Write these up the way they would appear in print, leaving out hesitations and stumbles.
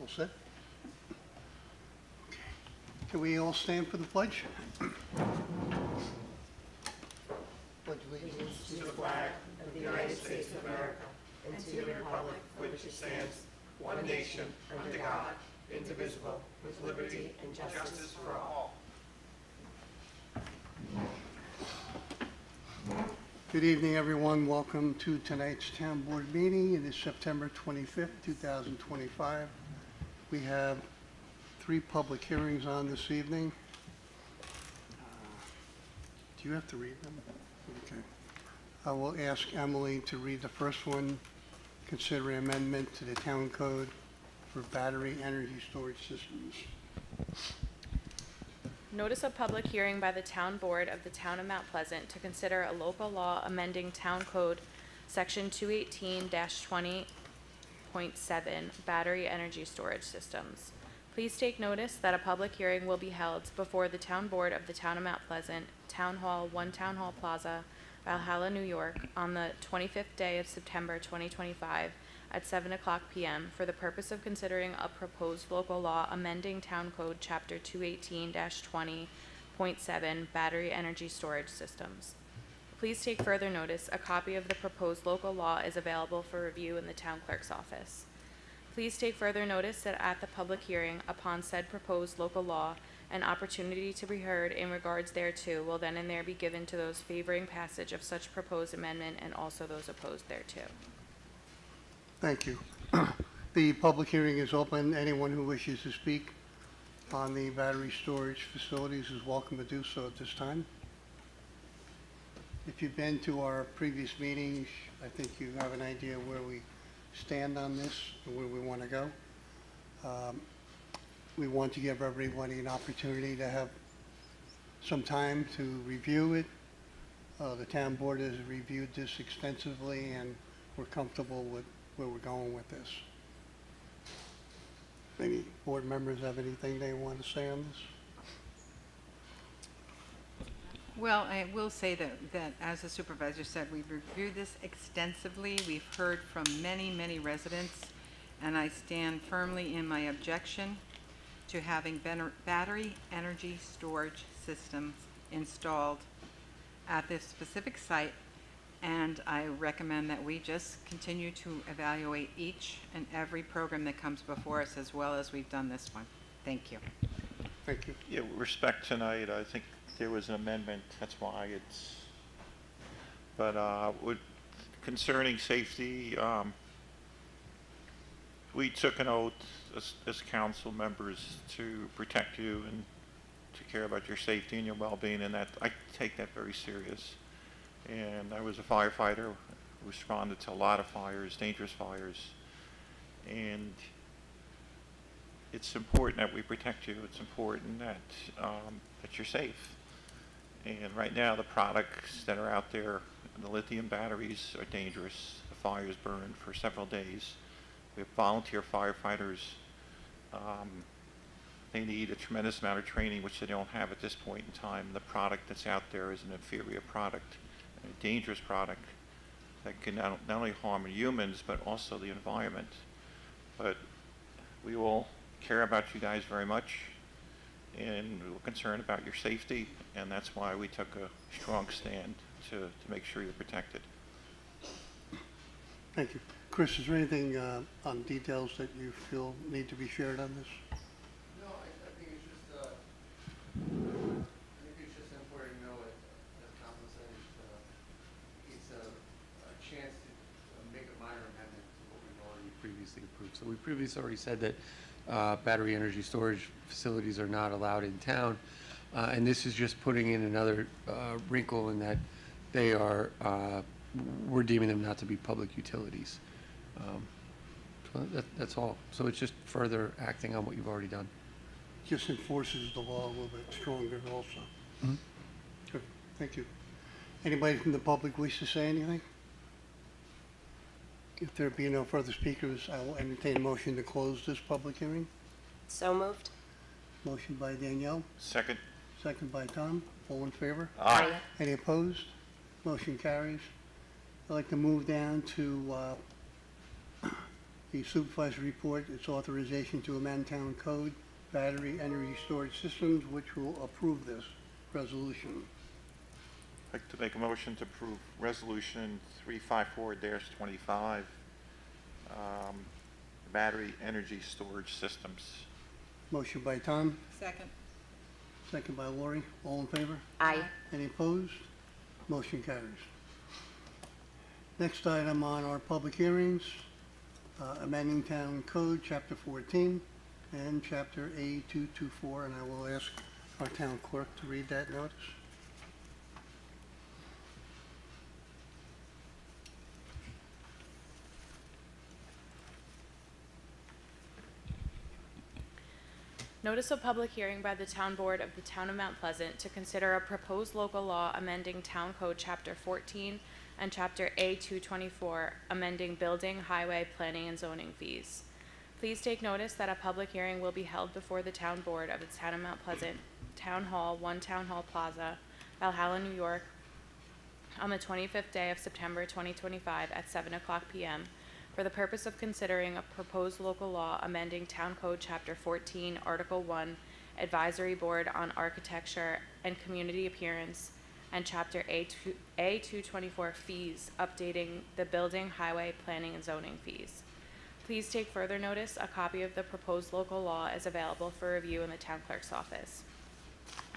All set? Okay. Can we all stand for the pledge? Pledge allegiance To the flag of the United States of America and to the republic for which it stands, one nation, under God, indivisible, with liberty and justice for all. Good evening, everyone. Welcome to tonight's town board meeting. It is September 25th, 2025. We have 3 public hearings on this evening. Do you have to read them? Okay. I will ask Emily to read the first one, considering amendment to the town code for battery energy storage systems. Notice of public hearing by the Town Board of the Town of Mount Pleasant to consider a local law amending Town Code Section 218-20.7 Battery Energy Storage Systems. Please take notice that a public hearing will be held before the Town Board of the Town of Mount Pleasant, Town Hall, 1 Town Hall Plaza, Valhalla, New York, on the 25th day of September 2025 at 7:00 p.m. for the purpose of considering a proposed local law amending Town Code Chapter 218-20.7 Battery Energy Storage Systems. Please take further notice. A copy of the proposed local law is available for review in the Town Clerk's office. Please take further notice that at the public hearing upon said proposed local law, an opportunity to be heard in regards thereto will then and there be given to those favoring passage of such proposed amendment and also those opposed thereto. Thank you. The public hearing is open. Anyone who wishes to speak on the battery storage facilities is welcome to do so at this time. If you've been to our previous meetings, I think you have an idea where we stand on this and where we want to go. We want to give everybody an opportunity to have some time to review it. The town board has reviewed this extensively and we're comfortable with where we're going with this. Any board members have anything they want to say on this? Well, I will say that as the supervisor said, we've reviewed this extensively. We've heard from many, many residents, and I stand firmly in my objection to having battery energy storage systems installed at this specific site, and I recommend that we just continue to evaluate each and every program that comes before us as well as we've done this one. Thank you. Thank you. Yeah, with respect tonight, I think there was an amendment, that's why it's, but with concerning safety, we took an oath as council members to protect you and to care about your safety and your well-being, and that I take that very serious. And I was a firefighter, responded to a lot of fires, dangerous fires, and it's important that we protect you. It's important that that you're safe. And right now, the products that are out there, the lithium batteries, are dangerous. The fires burn for several days. We have volunteer firefighters. They need a tremendous amount of training, which they don't have at this point in time. The product that's out there is an inferior product, a dangerous product that can not only harm humans, but also the environment. But we all care about you guys very much, and we're concerned about your safety, and that's why we took a strong stand to make sure you're protected. Thank you. Chris, is there anything on details that you feel need to be shared on this? No, I think it's just important to know, as Council said, it's a chance to make a minor amendment to what we've already previously approved. So we previously already said that battery energy storage facilities are not allowed in town, and this is just putting in another wrinkle in that they are, we're deeming them not to be public utilities. So that's all. So it's just further acting on what you've already done. Just enforces the law a little bit stronger also. Mm-hmm. Good. Thank you. Anybody from the public wish to say anything? If there be no further speakers, I will entertain a motion to close this public hearing. So moved. Motion by Danielle, Second. second by Tom. All in favor? Aye. Any opposed? Motion carries. I'd like to move down to The supervisor's report, it's authorization to amend town code, battery energy storage systems, which will approve this resolution. I'd like to make a motion to approve Resolution 354-25, battery energy storage systems. Motion by Tom, Second. second by Lori. All in favor? Aye. Any opposed? Motion carries. Next item on our public hearings, amending Town Code, Chapter 14 and Chapter A224, and I will ask our town clerk to read that notice. Notice of public hearing by the Town Board of the Town of Mount Pleasant to consider a proposed local law amending Town Code Chapter 14 and Chapter A224, amending building, highway, planning, and zoning fees. Please take notice that a public hearing will be held before the Town Board of the Town of Mount Pleasant, Town Hall, 1 Town Hall Plaza, Valhalla, New York, on the 25th day of September 2025 at 7:00 p.m. for the purpose of considering a proposed local law amending Town Code Chapter 14, Article 1, Advisory Board on Architecture and Community Appearance, and Chapter A224 fees, updating the building, highway, planning, and zoning fees. Please take further notice. A copy of the proposed local law is available for review in the town clerk's office.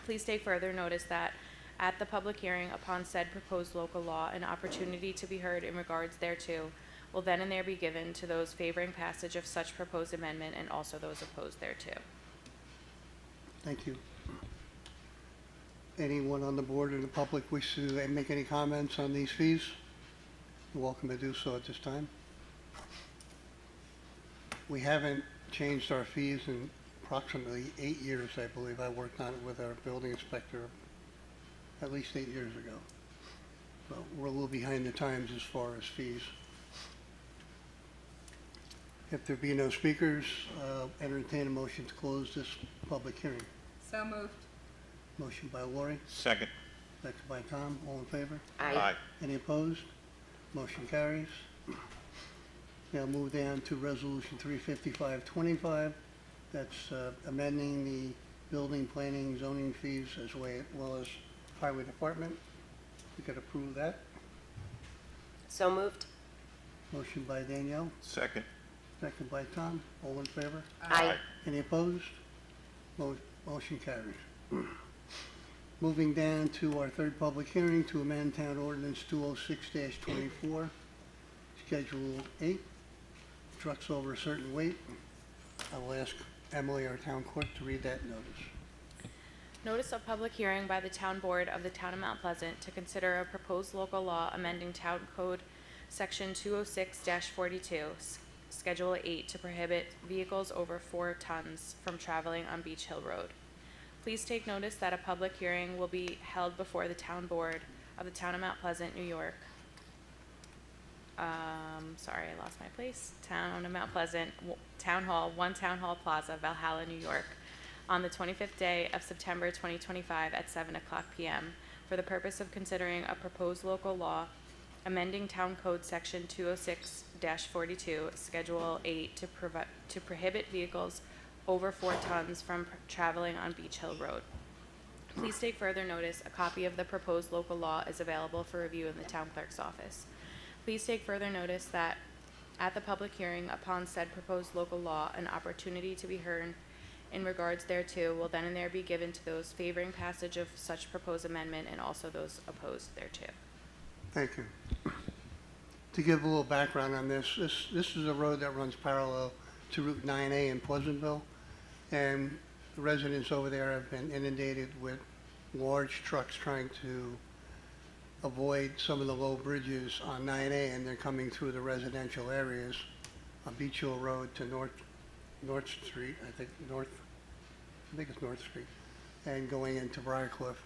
Please take further notice that at the public hearing upon said proposed local law, an opportunity to be heard in regards thereto will then and there be given to those favoring passage of such proposed amendment and also those opposed thereto. Thank you. Anyone on the board or the public wish to make any comments on these fees? You're welcome to do so at this time. We haven't changed our fees in approximately 8 years, I believe. I worked on it with our building inspector at least 8 years ago. So we're a little behind the times as far as fees. If there be no speakers, entertain a motion to close this public hearing. So moved. Motion by Lori, Second. second by Tom. All in favor? Aye. Any opposed? Motion carries. Now move down to Resolution 355-25. That's amending the building, planning, zoning fees as well as Highway Department. We could approve that. So moved. Motion by Danielle, Second. second by Tom. All in favor? Aye. Any opposed? Motion carries. Moving down to our third public hearing to amend Town Ordinance 206-24, Schedule 8, trucks over a certain weight. I will ask Emily, our town clerk, to read that notice. Notice of public hearing by the Town Board of the Town of Mount Pleasant to consider a proposed local law amending Town Code Section 206-42, Schedule 8, to prohibit vehicles over 4 tons from traveling on Beach Hill Road. Please take notice that a public hearing will be held before the Town Board of the Town of Mount Pleasant, New York. Sorry, I lost my place. Town of Mount Pleasant, Town Hall, 1 Town Hall Plaza, Valhalla, New York, on the 25th day of September 2025 at 7:00 p.m. for the purpose of considering a proposed local law amending Town Code Section 206-42, Schedule 8, to prohibit vehicles over 4 tons from traveling on Beach Hill Road. Please take further notice. A copy of the proposed local law is available for review in the town clerk's office. Please take further notice that at the public hearing upon said proposed local law, an opportunity to be heard in regards thereto will then and there be given to those favoring passage of such proposed amendment and also those opposed thereto. Thank you. To give a little background on this is a road that runs parallel to Route 9A in Pleasantville, and the residents over there have been inundated with large trucks trying to avoid some of the low bridges on 9A, and they're coming through the residential areas on Beach Hill Road to North Street, I think it's North Street, and going into Briarcliff.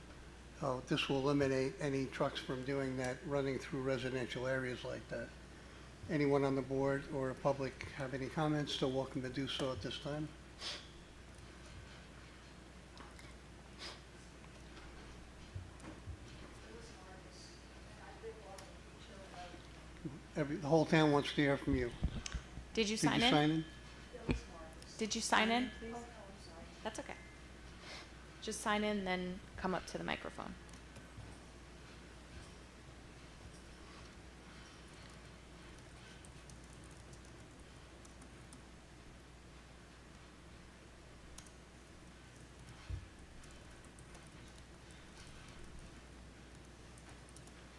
So this will eliminate any trucks from doing that, running through residential areas like that. Anyone on the board or the public have any comments, still welcome to do so at this time. The whole town wants to hear from you. Did you Did sign you in? sign in? Did you sign in? That's okay. Just sign in, then come up to the microphone.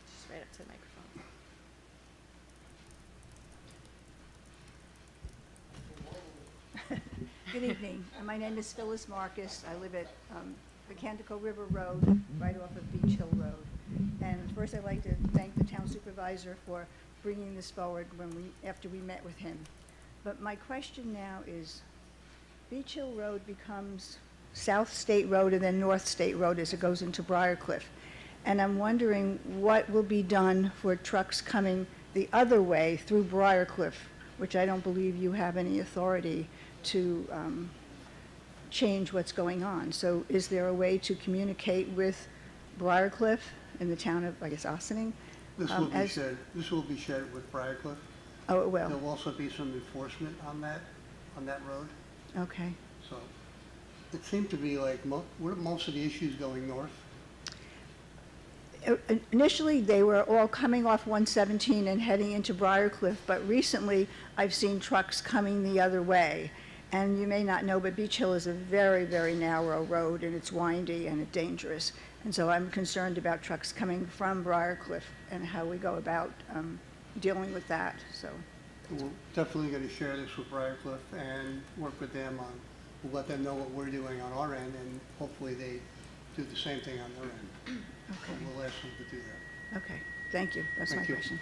Just right up to the microphone. Good evening. My name is Phyllis Marcus. I live at the Cantico River Road, right off of Beach Hill Road. And first, I'd like to thank the town supervisor for bringing this forward after we met with him. But my question now is, Beach Hill Road becomes South State Road and then North State Road as it goes into Briarcliff. And I'm wondering what will be done for trucks coming the other way through Briarcliff, which I don't believe you have any authority to change what's going on. So is there a way to communicate with Briarcliff in the town of, I guess, Ossining? This will be shared with Briarcliff. Oh, it will? There'll also be some enforcement on that road. Okay. So it seemed to be like, what are most of the issues going north? Initially, they were all coming off 117 and heading into Briarcliff, but recently I've seen trucks coming the other way. And you may not know, but Beach Hill is a very, very narrow road, and it's windy and it's dangerous. And so I'm concerned about trucks coming from Briarcliff and how we go about dealing with that, so. We're definitely going to share this with Briarcliff and work with them on, we'll let them know what we're doing on our end, and hopefully they do the same thing on their end. Okay. We'll ask them to do that. Okay, thank you. That's my Thank you. question.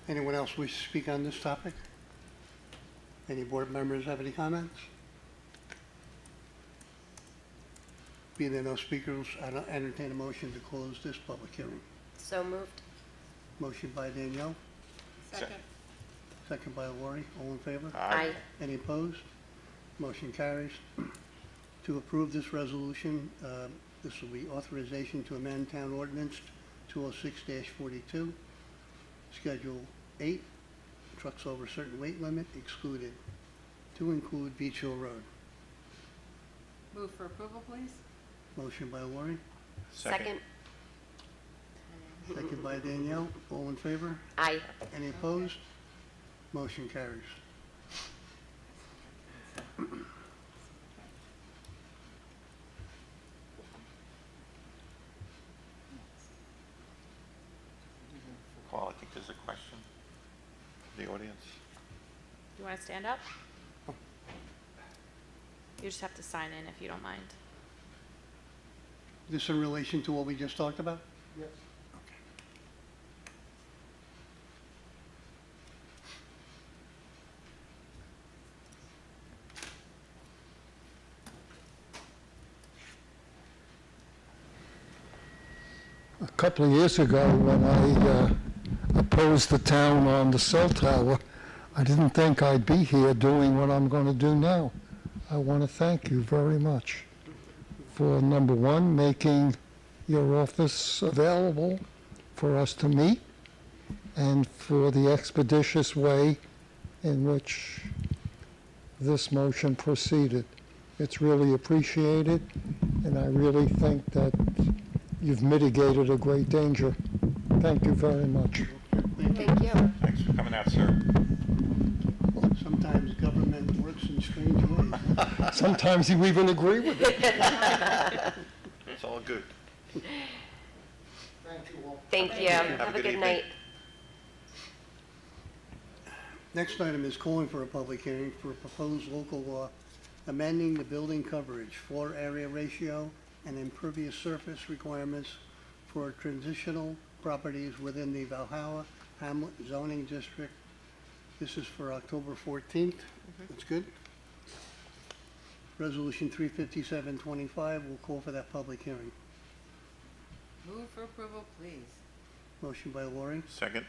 Anyone else wish to speak on this topic? Any board members have any comments? Being there no speakers, I entertain a motion to close this public hearing. So moved. Motion by Danielle, Second. second by Lori. All in favor? Aye. Any opposed? Motion carries. To approve this resolution, this will be authorization to amend Town Ordinance 206-42, Schedule 8, trucks over certain weight limit excluded, to include Beach Hill Road. Move for approval, please? Motion by Lori, Second. second by Danielle. All in favor? Aye. Any opposed? Motion carries. Paul, I think there's a question from the audience. You want to stand up? You just have to sign in if you don't mind. This in relation to what we just talked about? Yes. A couple of years ago, when I opposed the town on the cell tower, I didn't think I'd be here doing what I'm going to do now. I want to thank you very much for, number one, making your office available for us to meet, and for the expeditious way in which this motion proceeded. It's really appreciated, and I really think that you've mitigated a great danger. Thank you very much. Thank you. Thanks for coming out, sir. Sometimes government works in strange ways. Sometimes you even agree with it. It's all good. Thank you. Have a good evening. night. Next item is calling for a public hearing for a proposed local law amending the building coverage, floor area ratio, and impervious surface requirements for transitional properties within the Valhalla Hamlet zoning district. This is for October 14th. That's good. Resolution 35725 will call for that public hearing. Move for approval, please? Motion by Lori, Second?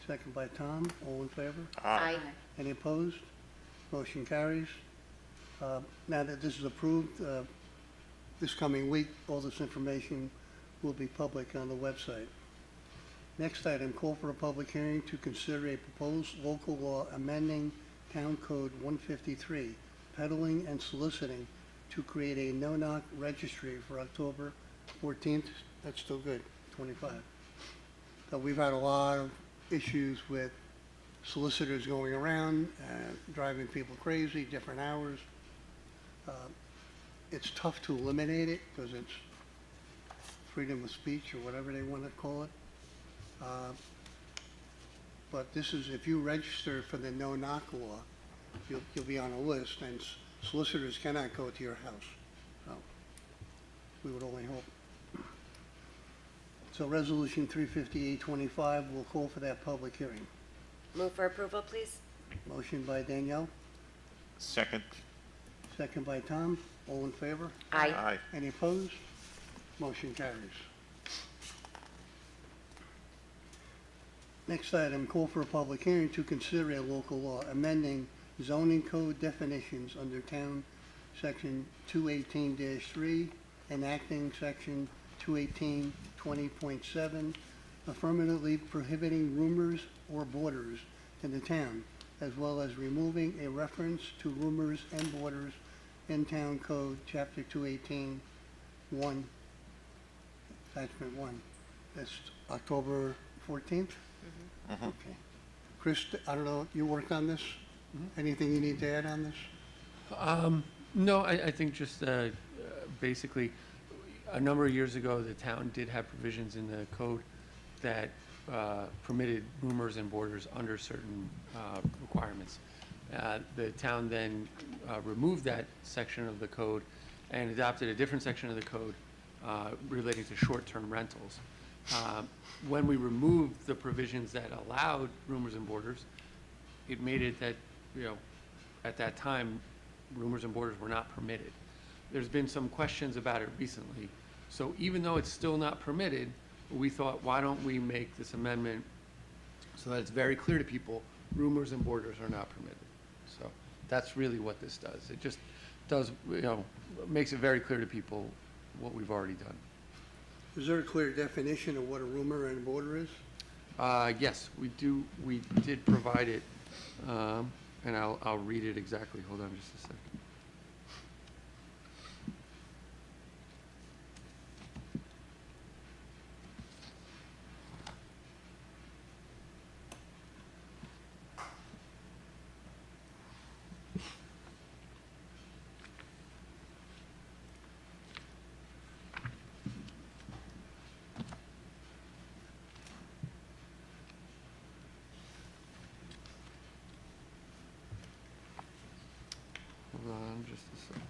second by Tom. All in favor? Aye. Any opposed? Motion carries. Now that this is approved, this coming week, all this information will be public on the website. Next item, call for a public hearing to consider a proposed local law amending Town Code 153, peddling and soliciting, to create a no-knock registry for October 14th. That's still good, 25. So we've had a lot of issues with solicitors going around, driving people crazy, different hours. It's tough to eliminate it because it's freedom of speech or whatever they want to call it. But this is, if you register for the no-knock law, you'll be on a list, and solicitors cannot go to your house. So we would only hope. So Resolution 35825 will call for that public hearing. Move for approval, please. Motion by Danielle, Second. second by Tom. All in favor? Aye. Any opposed? Motion carries. Next item, call for a public hearing to consider a local law amending zoning code definitions under Town Section 218-3, enacting Section 218-20.7, affirmatively prohibiting rumors or borders in the town, as well as removing a reference to rumors and borders in Town Code, Chapter 218, 1, Attachment 1. That's October 14th? Okay. Chris, I don't know, you worked on this? Anything you need to add on this? No, I think just basically, a number of years ago, the town did have provisions in the code that permitted rumors and borders under certain requirements. The town then removed that section of the code and adopted a different section of the code relating to short-term rentals. When we removed the provisions that allowed rumors and borders, it made it that, at that time, rumors and borders were not permitted. There's been some questions about it recently. So even though it's still not permitted, we thought, why don't we make this amendment so that it's very clear to people, rumors and borders are not permitted. So that's really what this does. It just does, makes it very clear to people what we've already done. Is there a clear definition of what a rumor and border is? Yes, we did provide it, and I'll read it exactly. Hold on just a second. Hold on just a second.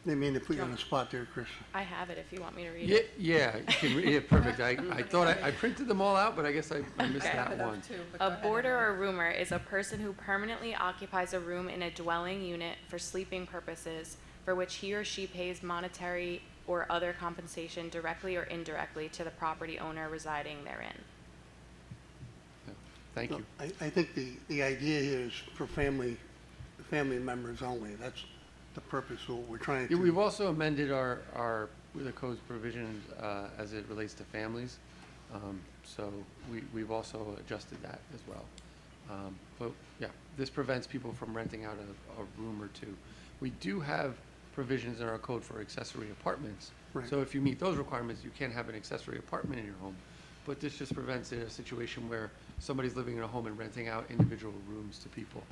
They mean to put you on the spot there, Chris. I have it if you want me to read it. Yeah, you can read it, perfect. I thought I printed them all out, but I guess I missed Okay. that one. A boarder or roomer is a person who permanently occupies a room in a dwelling unit for sleeping purposes for which he or she pays monetary or other compensation directly or indirectly to the property owner residing therein. Thank No, you. I think the idea here is for family members only. That's the purpose of what we're trying Yeah, to. we've also amended the code's provisions as it relates to families. So we've also adjusted that as well. But yeah, this prevents people from renting out a room or two. We do have provisions in our code for accessory apartments. Right. So if you meet those requirements, you can have an accessory apartment in your home. But this just prevents a situation where somebody's living in a home and renting out individual rooms to people.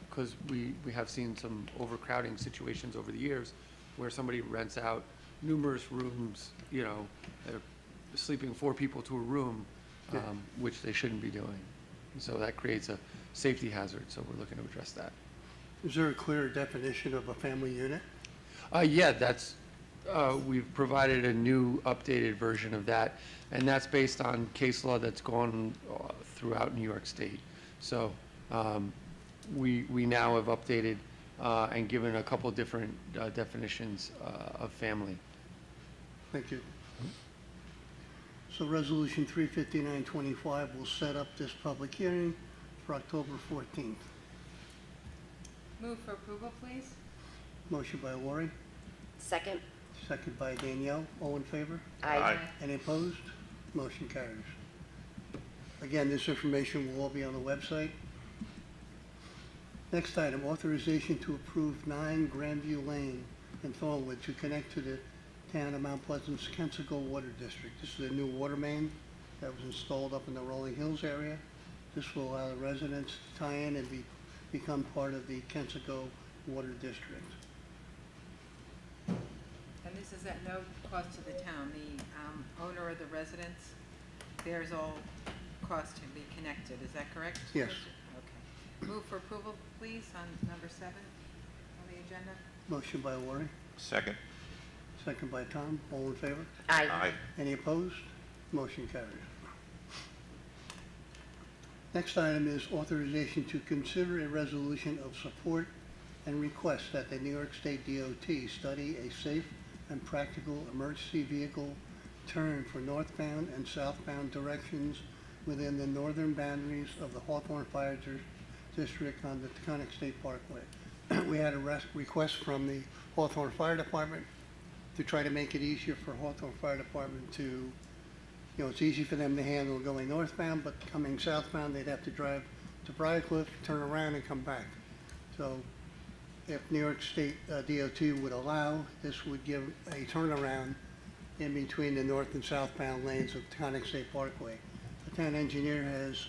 Because we have seen some overcrowding situations over the years where somebody rents out numerous rooms, sleeping 4 people to a room, Yeah. which they shouldn't be doing. And so that creates a safety hazard, so we're looking to address that. Is there a clear definition of a family unit? Yeah, we've provided a new updated version of that, and that's based on case law that's gone throughout New York State. So we now have updated and given a couple different definitions of family. Thank you. So Resolution 35925 will set up this public hearing for October 14th. Move for approval, please. Motion by Lori, Second. Second by Danielle. All in favor? Aye. Any opposed? Motion carries. Again, this information will all be on the website. Next item, authorization to approve 9 Grandview Lane in Thornwood to connect to the town of Mount Pleasant's Kensico Water District. This is a new water main that was installed up in the Rolling Hills area. This will allow the residents to tie in and become part of the Kensico Water District. And this is at no cost to the town. The owner or the residents, there's all cost to be connected. Is that correct? Yes. Okay. Move for approval, please, on number 7 on the agenda. Motion by Lori, Second. second by Tom. All in favor? Aye. Any opposed? Motion carries. Next item is authorization to consider a resolution of support and request that the New York State DOT study a safe and practical emergency vehicle turn for northbound and southbound directions within the northern boundaries of the Hawthorne Fire District on the Taconic State Parkway. We had a request from the Hawthorne Fire Department to try to make it easier for Hawthorne Fire Department to, it's easy for them to handle going northbound, but coming southbound, they'd have to drive to Briarcliff, turn around, and come back. So if New York State DOT would allow, this would give a turnaround in between the north and southbound lanes of Taconic State Parkway. The town engineer has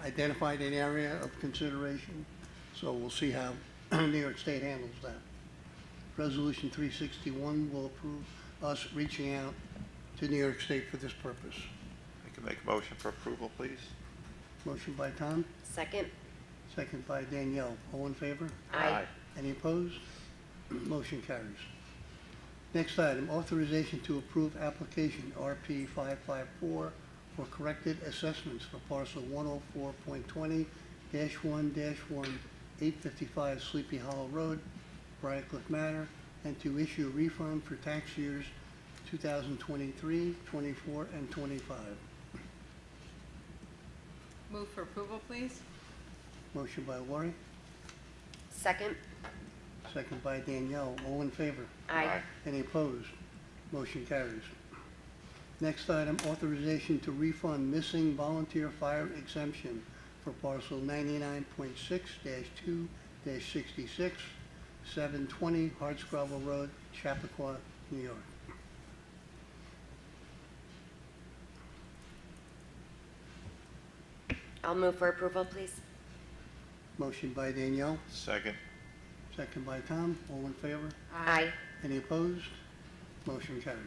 identified an area of consideration, so we'll see how New York State handles that. Resolution 361 will approve us reaching out to New York State for this purpose. I can make a motion for approval, please. Motion by Tom, Second. second by Danielle. All in favor? Aye. Any opposed? Motion carries. Next item, authorization to approve application RP 554 for corrected assessments for parcel 104.20-1-1, 855 Sleepy Hollow Road, Briarcliff Manor, and to issue a refund for tax years 2023, 24, and 25. Move for approval, please. Motion by Lori, Second. second by Danielle. All in favor? Aye. Any opposed? Motion carries. Next item, authorization to refund missing volunteer fire exemption for parcel 99.6-2-66, 720 Hardscrabble Road, Chappaqua, New York. I'll move for approval, please. Motion by Danielle, Second. second by Tom. All in favor? Aye. Any opposed? Motion carries.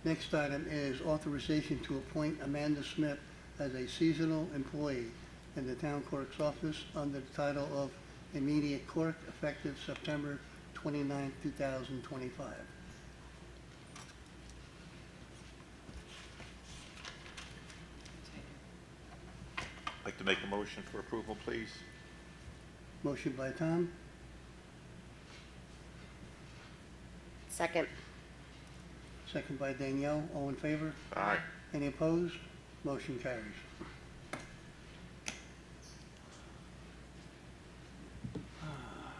Next item is authorization to appoint Amanda Smith as a seasonal employee in the town clerk's office under the title of immediate clerk effective September 29, 2025. I'd like to make a motion for approval, please. Motion by Tom, Second. second by Danielle. All in favor? Aye. Any opposed? Motion carries.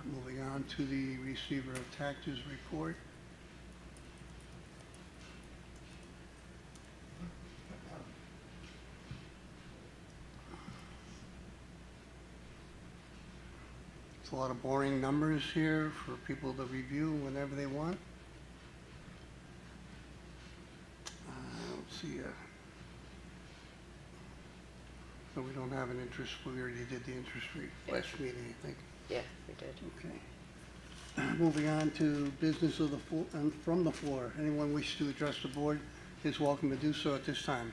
Moving on to the receiver of taxes report. It's a lot of boring numbers here for people to review whenever they want. Let's see. So we don't have an interest, we already did the interest rate last meeting, I think. Yeah, we did. Okay. Moving on to business of the floor, and from the floor. Anyone wish to address the board is welcome to do so at this time.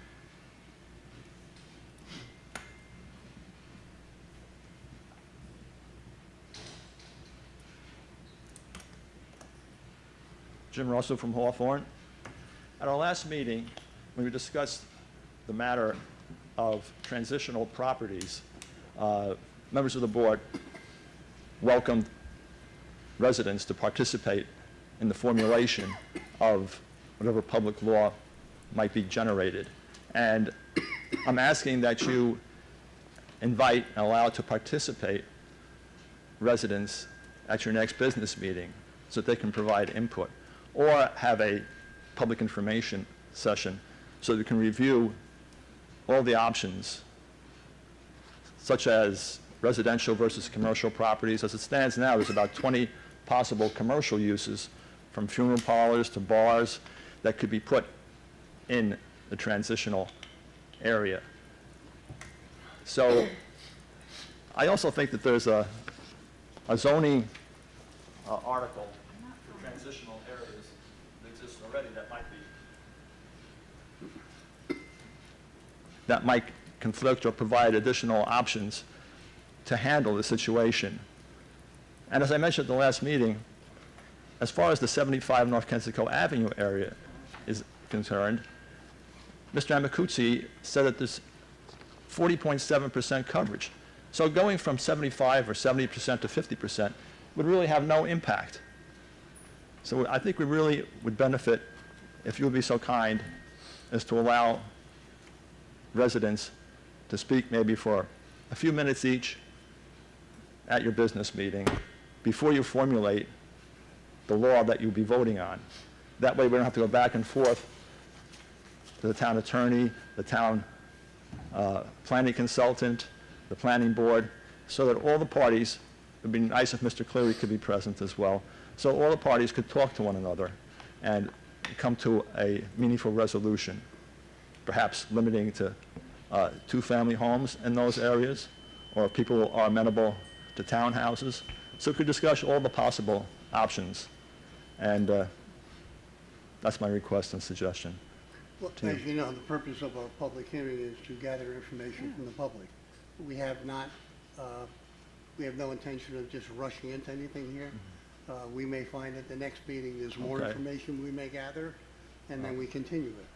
Jim Russell from Hawthorne. At our last meeting, when we discussed the matter of transitional properties, members of the board welcomed residents to participate in the formulation of whatever public law might be generated. And I'm asking that you invite and allow to participate residents at your next business meeting so that they can provide input. or have a public information session so that we can review all the options, such as residential versus commercial properties. As it stands now, there's about 20 possible commercial uses, from funeral parlors to bars, that could be put in the transitional area. So I also think that there's a zoning article for transitional areas that exists already that might conflict or provide additional options to handle the situation. And as I mentioned at the last meeting, as far as the 75 North Kensico Avenue area is concerned, Mr. Amicuzzi said that there's 40.7% coverage. So going from 75 or 70% to 50% would really have no impact. So I think we really would benefit if you would be so kind as to allow residents to speak maybe for a few minutes each at your business meeting before you formulate the law that you'll be voting on. That way we don't have to go back and forth to the town attorney, the town planning consultant, the planning board, so that all the parties, it would be nice if Mr. Cleary could be present as well, so all the parties could talk to one another and come to a meaningful resolution, perhaps limiting to 2-family homes in those areas, or people are amenable to townhouses. So we could discuss all the possible options. And that's my request and suggestion. Well, as you know, the purpose of a public hearing is to gather information from the public. We have not, we have no intention of just rushing into anything here. We may find at the next meeting there's more Okay. information we may gather, and then we continue it.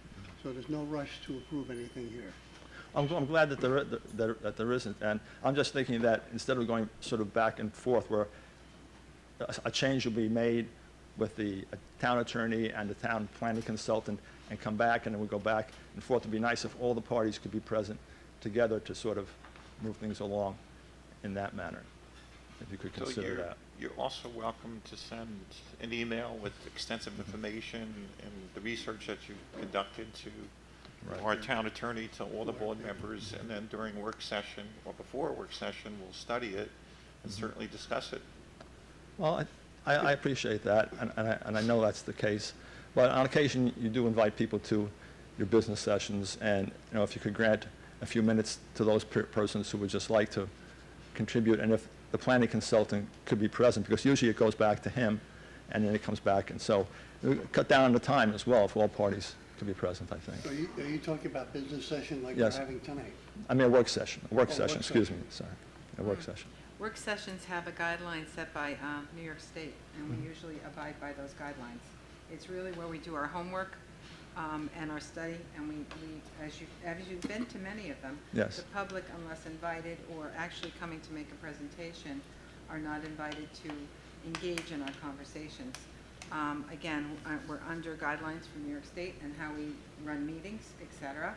So there's no rush to approve anything here. I'm glad that there isn't, and I'm just thinking that instead of going sort of back and forth, where a change will be made with the town attorney and the town planning consultant and come back, and then we go back and forth. It'd be nice if all the parties could be present together to sort of move things along in that manner, if you could So consider that. you're also welcome to send an email with extensive information and the research that you've conducted to Right. our town attorney, to all the board members, and then during work session or before a work session, we'll study it and certainly discuss it. Well, I appreciate that, and I know that's the case. But on occasion, you do invite people to your business sessions, and you know, if you could grant a few minutes to those persons who would just like to contribute, and if the planning consultant could be present, because usually it goes back to him, and then it comes back, and so cut down on the time as well if all parties could be present, I think. Are you talking about business session like Yes. we're having tonight? I mean, a work session, work excuse me, session. sorry, a work session. Work sessions have a guideline set by New York State, and we usually abide by those guidelines. It's really where we do our homework and our study, and we as you've been to many of them, Yes. the public, unless invited or actually coming to make a presentation, are not invited to engage in our conversations. Again, we're under guidelines from New York State and how we run meetings, et cetera.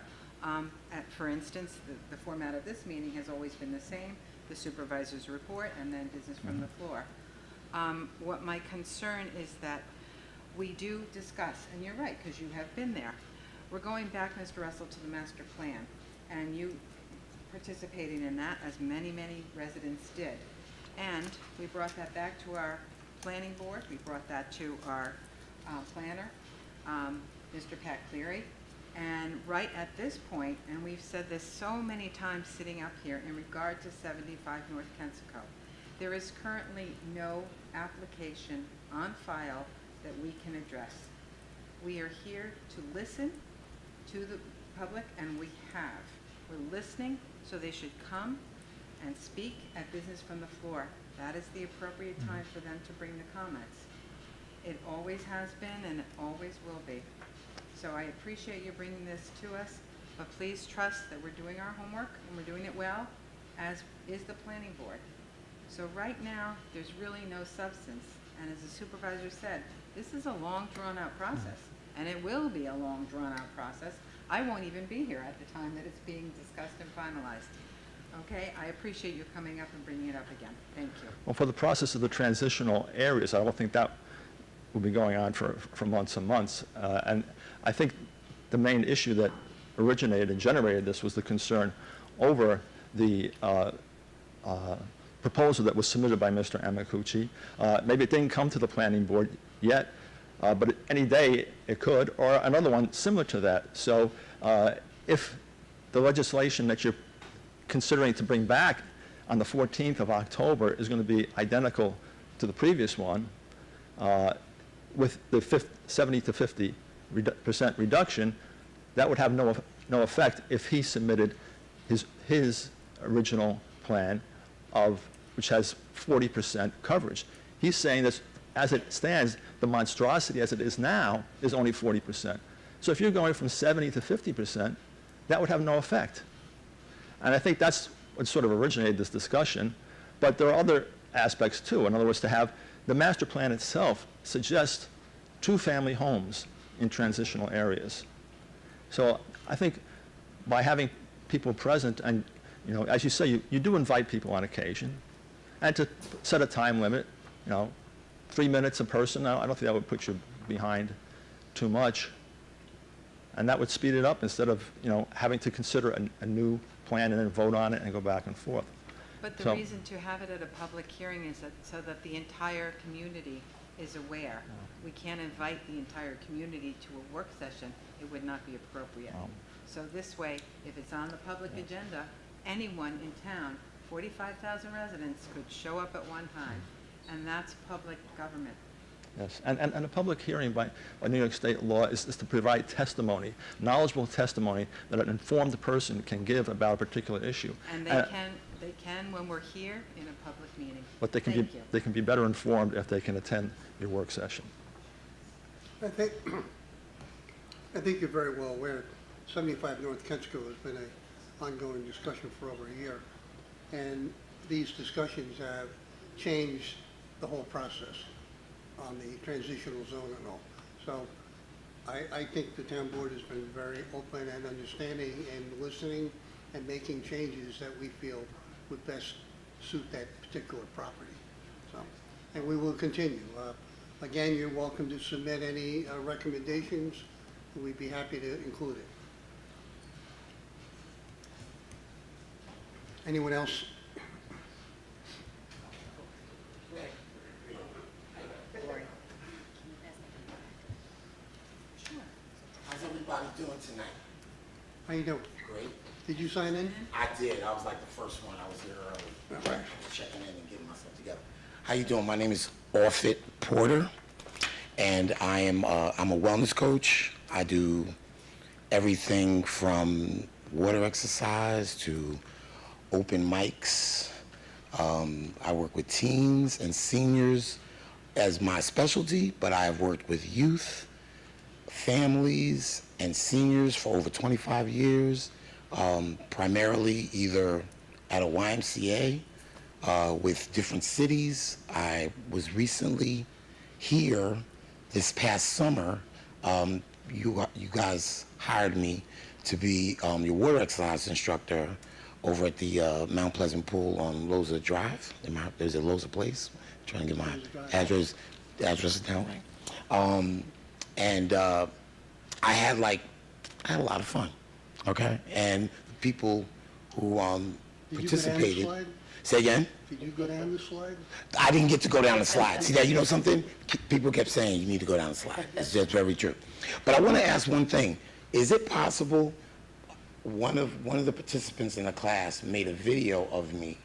For instance, the format of this meeting has always been the same: the supervisor's report and then business from the floor. What my concern is that we do discuss, and you're right, because you have been there. We're going back, Mr. Russell, to the master plan, and you participating in that, as many, many residents did. And we brought that back to our planning board, we brought that to our planner, Mr. Pat Cleary. And right at this point, and we've said this so many times sitting up here in regard to 75 North Kensico, there is currently no application on file that we can address. We are here to listen to the public, and we have. We're listening, so they should come and speak at business from the floor. That is the appropriate time for them to bring the comments. It always has been, and it always will be. So I appreciate you bringing this to us, but please trust that we're doing our homework and we're doing it well, as is the planning board. So right now, there's really no substance, and as the supervisor said, this is a long, drawn-out process, and it will be a long, drawn-out process. I won't even be here at the time that it's being discussed and finalized. Okay, I appreciate you coming up and bringing it up again. Thank you. Well, for the process of the transitional areas, I don't think that will be going on for months and months. And I think the main issue that originated and generated this was the concern over the proposal that was submitted by Mr. Amaguchi. Maybe it didn't come to the planning board yet, but any day it could, or another one similar to that. So if the legislation that you're considering to bring back on the 14th of October is going to be identical to the previous one, with the 70 to 50% reduction, that would have no effect if he submitted his original plan which has 40% coverage. He's saying that as it stands, the monstrosity as it is now is only 40%. So if you're going from 70 to 50%, that would have no effect. And I think that's what sort of originated this discussion. But there are other aspects too. In other words, to have the master plan itself suggest 2-family homes in transitional areas. So I think by having people present and, you know, as you say, you do invite people on occasion, and to set a time limit, 3 minutes a person, I don't think that would put you behind too much. And that would speed it up instead of, having to consider a new plan and then vote on it and go back and forth. But the So- reason to have it at a public hearing is that, so that the entire community is aware. We can't invite the entire community to a work session. It would not be appropriate. So this way, if it's on the public agenda, anyone in town, 45,000 residents could show up at one time, and that's public government. Yes, and a public hearing by New York State law is to provide testimony, knowledgeable testimony that an informed person can give about a particular issue. And they can when we're here in a public meeting. But Thank you. they can be better informed if they can attend your work session. I think you're very well aware, 75 North Kensico has been an ongoing discussion for over a year. And these discussions have changed the whole process on the transitional zone and all. So I think the town board has been very open and understanding and listening and making changes that we feel would best suit that particular property. So, and we will continue. Again, you're welcome to submit any recommendations, and we'd be happy to include it. Anyone else? How's everybody doing tonight? How you doing? Great. Did you sign in? I did. I was like the first one. I was here early. I was checking in and getting myself together. How you doing? My name is Orfit Porter, and I'm a wellness coach. I do everything from water exercise to open mics. I work with teens and seniors as my specialty, but I've worked with youth, families, and seniors for over 25 years, primarily either at a YMCA with different cities. I was recently here this past summer. You guys hired me to be your water exercise instructor over at the Mount Pleasant Pool on Loza Drive. There's a Loza Place. I'm trying to get my address. The address is down right. And I had a lot of fun. Okay, and the people who participated. Did you go down the slide? Say again? Did you go down the slide? I didn't get to go down the slide. See that? You know something? People kept saying you need to go down the slide. It's just very true. But I want to ask one thing. Is it possible one of the participants in the class made a video of me,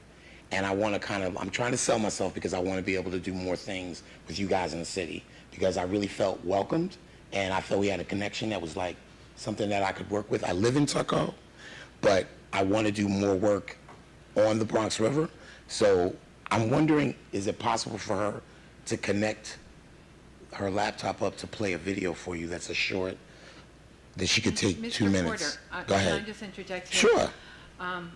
and I'm trying to sell myself because I want to be able to do more things with you guys in the city, because I really felt welcomed, and I felt we had a connection that was like something that I could work with. I live in Tuckahoe, but I want to do more work on the Bronx River. So I'm wondering, is it possible for her to connect her laptop up to play a video for you that's a short, that she could take 2 minutes? Mr. Porter, Go ahead. can I just interject here? Sure.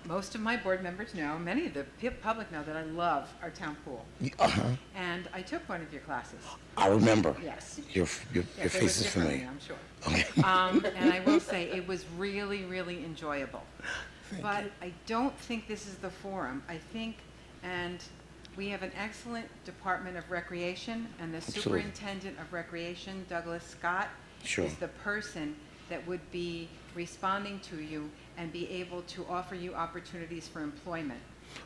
Most of my board members know, many of the public know that I love our town pool. Uh-huh. And I took one of your classes. I remember. Yes. Your Yes, it face was is different, familiar. I'm sure. Okay. And I will say, it was really, really enjoyable. But I don't think this is the forum. I think, and We have an excellent Department of Recreation, and the Absolutely. Superintendent of Recreation, Douglas Scott, Sure. is the person that would be responding to you and be able to offer you opportunities for employment.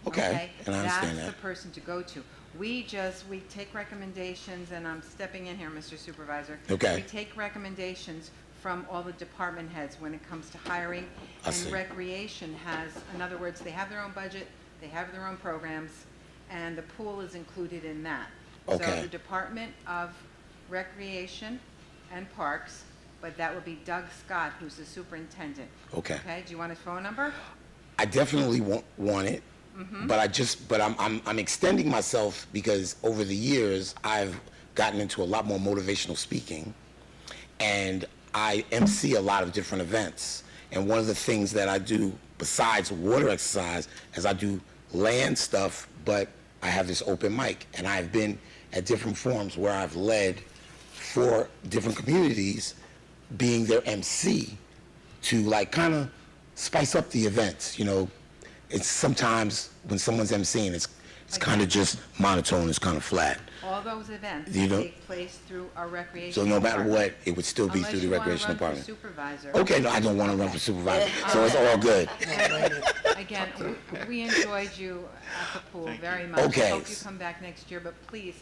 Okay, and I understand That's that. the person to go to. We take recommendations, and I'm stepping in here, Mr. Supervisor. Okay. We take recommendations from all the department heads when it comes to hiring. I see. And Recreation has, in other words, they have their own budget, they have their own programs, and the pool is included in that. Okay. So the Department of Recreation and Parks, but that would be Doug Scott, who's the superintendent. Okay. Okay, do you want his phone number? I definitely want it, Mm-hmm. but I'm extending myself because over the years I've gotten into a lot more motivational speaking, and I MC a lot of different events. And one of the things that I do besides water exercise is I do land stuff, but I have this open mic, and I've been at different forums where I've led for different communities, being their MC to like kind of spice up the events. You know, it's sometimes when someone's MCing, it's kind of just monotone, it's kind of flat. All those events You don't- take place through our recreation So no matter department. what, it would still be through the recreation Unless department. you want to run for supervisor. Okay, no, I don't want to run for supervisor, so it's all good. Again, we enjoyed you at the pool very much. Okay. I hope you come back next year, but please,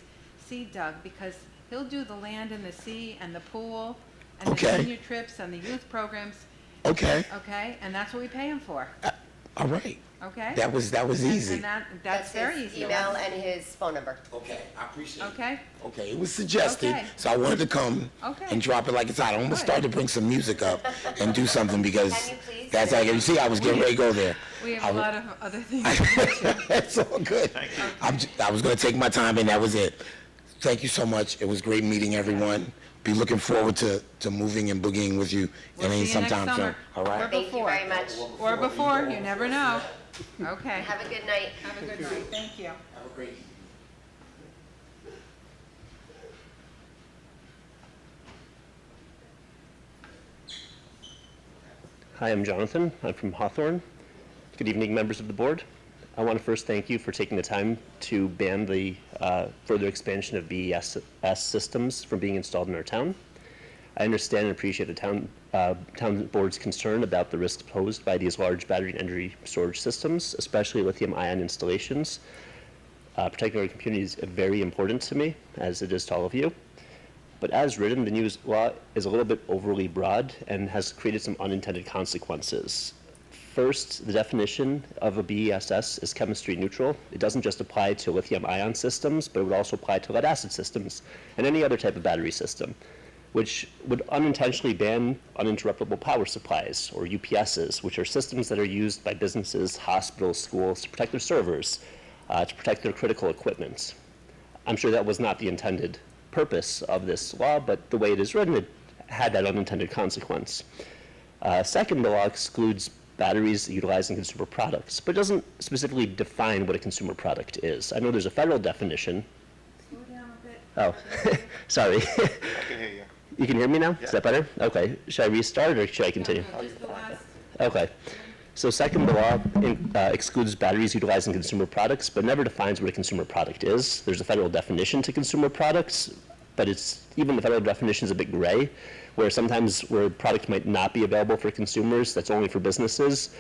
see Doug, because he'll do the land and the sea and the pool and the Okay. senior trips and the youth programs, Okay, okay? And that's what we pay him for, all right. okay? That was And easy. that's very his easy. email and his phone number. Okay, I appreciate it. Okay? Okay, it was suggested, Okay. so I wanted to come Okay. and drop it like it's hot. I'm gonna Good. start to bring some music up and do something because Can you please? that's like, you see, I was getting ready to go there. We have I a w- lot of other things to do. It's all good. I was going to take my time, and that was it. Thank you so much. It was great meeting everyone. Be looking forward to moving and boogieing with you We'll see you next sometime soon. summer. All right? Or Thank you before. very much. Or before, you never know. Okay. Have a good night. Have a good night. Thank you. Have a great evening. Hi, I'm Jonathan. I'm from Hawthorne. Good evening, members of the board. I want to first thank you for taking the time to ban the further expansion of BES systems from being installed in our town. I understand and appreciate the town board's concern about the risks posed by these large battery energy storage systems, especially lithium-ion installations. Protecting our community is very important to me, as it is to all of you. But as written, the new law is a little bit overly broad and has created some unintended consequences. First, the definition of a BESS is chemistry neutral. It doesn't just apply to lithium-ion systems, but it would also apply to lead-acid systems and any other type of battery system, which would unintentionally ban uninterruptible power supplies, or UPSs, which are systems that are used by businesses, hospitals, schools to protect their servers, to protect their critical equipment. I'm sure that was not the intended purpose of this law, but the way it is written, it had that unintended consequence. Second, the law excludes batteries utilizing consumer products, but doesn't specifically define what a consumer product is. I know there's a federal definition. Slow down a bit. Oh, sorry. I can hear you. You can hear me now? Yeah. Is that better? Okay. Should I restart or should I continue? Just the last. Okay. So second, the law excludes batteries utilizing consumer products, but never defines what a consumer product is. There's a federal definition to consumer products, but even the federal definition is a bit gray, where sometimes where a product might not be available for consumers, that's only for businesses.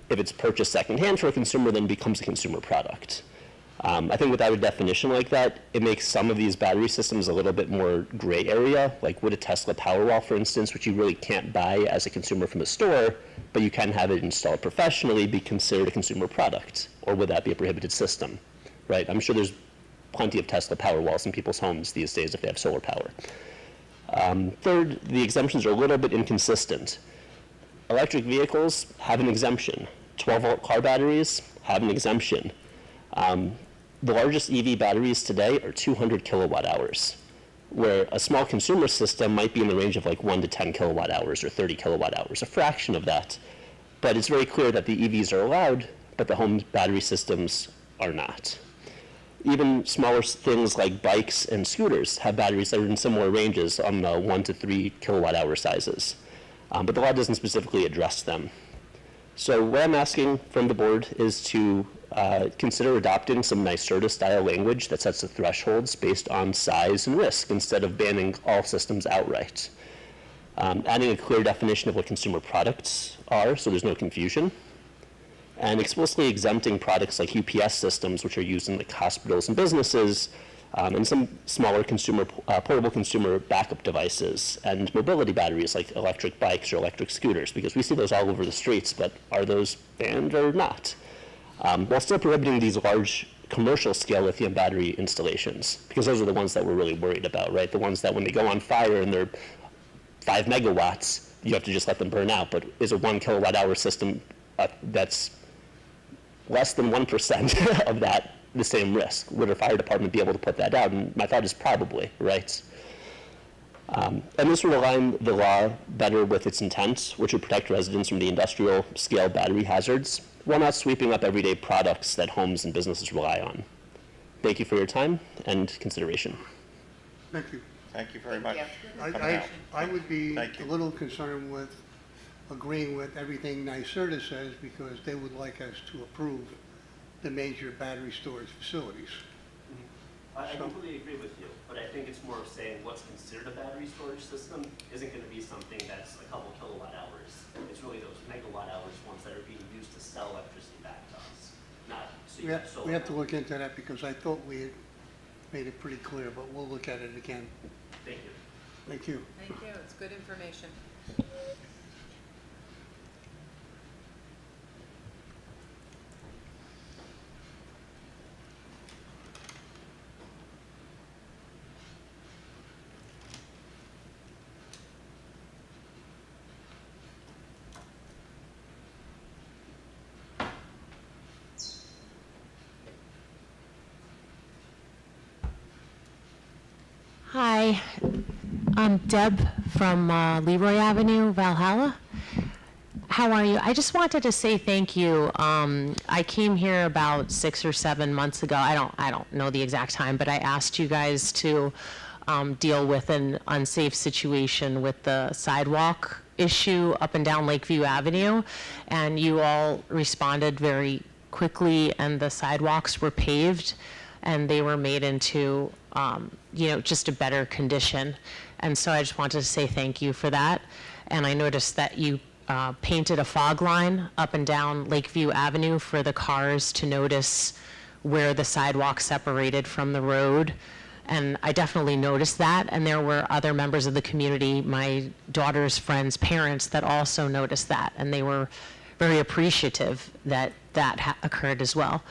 If it's purchased secondhand for a consumer, then it becomes a consumer product. I think without a definition like that, it makes some of these battery systems a little bit more gray area, like would a Tesla Powerwall, for instance, which you really can't buy as a consumer from a store, but you can have it installed professionally, be considered a consumer product? Or would that be a prohibited system, right? I'm sure there's plenty of Tesla Powerwalls in people's homes these days if they have solar power. Third, the exemptions are a little bit inconsistent. Electric vehicles have an exemption. 12-volt car batteries have an exemption. The largest EV batteries today are 200 kilowatt hours, where a small consumer system might be in the range of like 1 to 10 kilowatt hours or 30 kilowatt hours, a fraction of that. But it's very clear that the EVs are allowed, but the home battery systems are not. Even smaller things like bikes and scooters have batteries that are in similar ranges on the 1 to 3 kilowatt hour sizes. But the law doesn't specifically address them. So what I'm asking from the board is to consider adopting some NYSERDA-style language that sets the thresholds based on size and risk instead of banning all systems outright. Adding a clear definition of what consumer products are so there's no confusion, and explicitly exempting products like UPS systems, which are used in like hospitals and businesses, and some smaller portable consumer backup devices, and mobility batteries like electric bikes or electric scooters, because we see those all over the streets, but are those banned or not? While still prohibiting these large commercial scale lithium battery installations, because those are the ones that we're really worried about, right? The ones that when they go on fire and they're 5 megawatts, you have to just let them burn out. But is a 1 kilowatt hour system that's less than 1% of that the same risk? Would a fire department be able to put that out? And my thought is probably, right? And this would align the law better with its intent, which would protect residents from the industrial scale battery hazards, while not sweeping up everyday products that homes and businesses rely on. Thank you for your time and consideration. Thank you. Thank you very much. I would be Thank you. a little concerned with agreeing with everything NYSERDA says, because they would like us to approve the major battery storage facilities. I completely agree with you, but I think it's more of saying what's considered a battery storage system isn't going to be something that's a couple kilowatt hours. It's really those megawatt hours ones that are being used to sell electricity back to us, not so you have solar. We have to look into that, because I thought we had made it pretty clear, but we'll look at it again. Thank you. Thank you. Thank you, it's good information. Hi, I'm Deb from Leroy Avenue, Valhalla. How are you? I just wanted to say thank you. I came here about 6 or 7 months ago. I don't know the exact time, but I asked you guys to deal with an unsafe situation with the sidewalk issue up and down Lakeview Avenue, and you all responded very quickly, and the sidewalks were paved, and they were made into just a better condition. And so I just wanted to say thank you for that. And I noticed that you painted a fog line up and down Lakeview Avenue for the cars to notice where the sidewalk separated from the road. And I definitely noticed that. And there were other members of the community, my daughter's friends' parents, that also noticed that. And they were very appreciative that that occurred as well.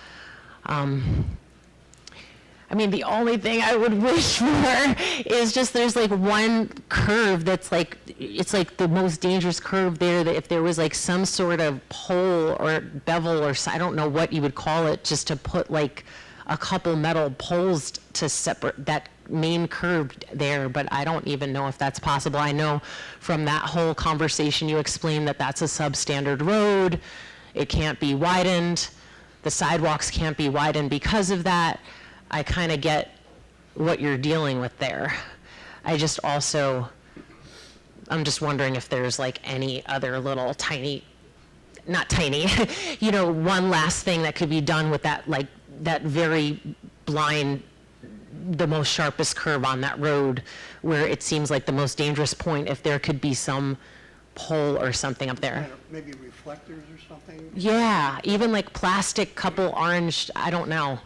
I mean, the only thing I would wish for is just there's like one curve that's like, it's like the most dangerous curve there, that if there was like some sort of pole or bevel or I don't know what you would call it, just to put like a couple metal poles to separate that main curve there, but I don't even know if that's possible. I know from that whole conversation you explained that that's a substandard road. It can't be widened. The sidewalks can't be widened because of that. I kind of get what you're dealing with there. I just also, I'm just wondering if there's like any other little tiny, not tiny, one last thing that could be done with that, like that very blind, the most sharpest curve on that road, where it seems like the most dangerous point, if there could be some pole or something up there. Maybe reflectors or something? Yeah, even like plastic, couple orange, I don't know.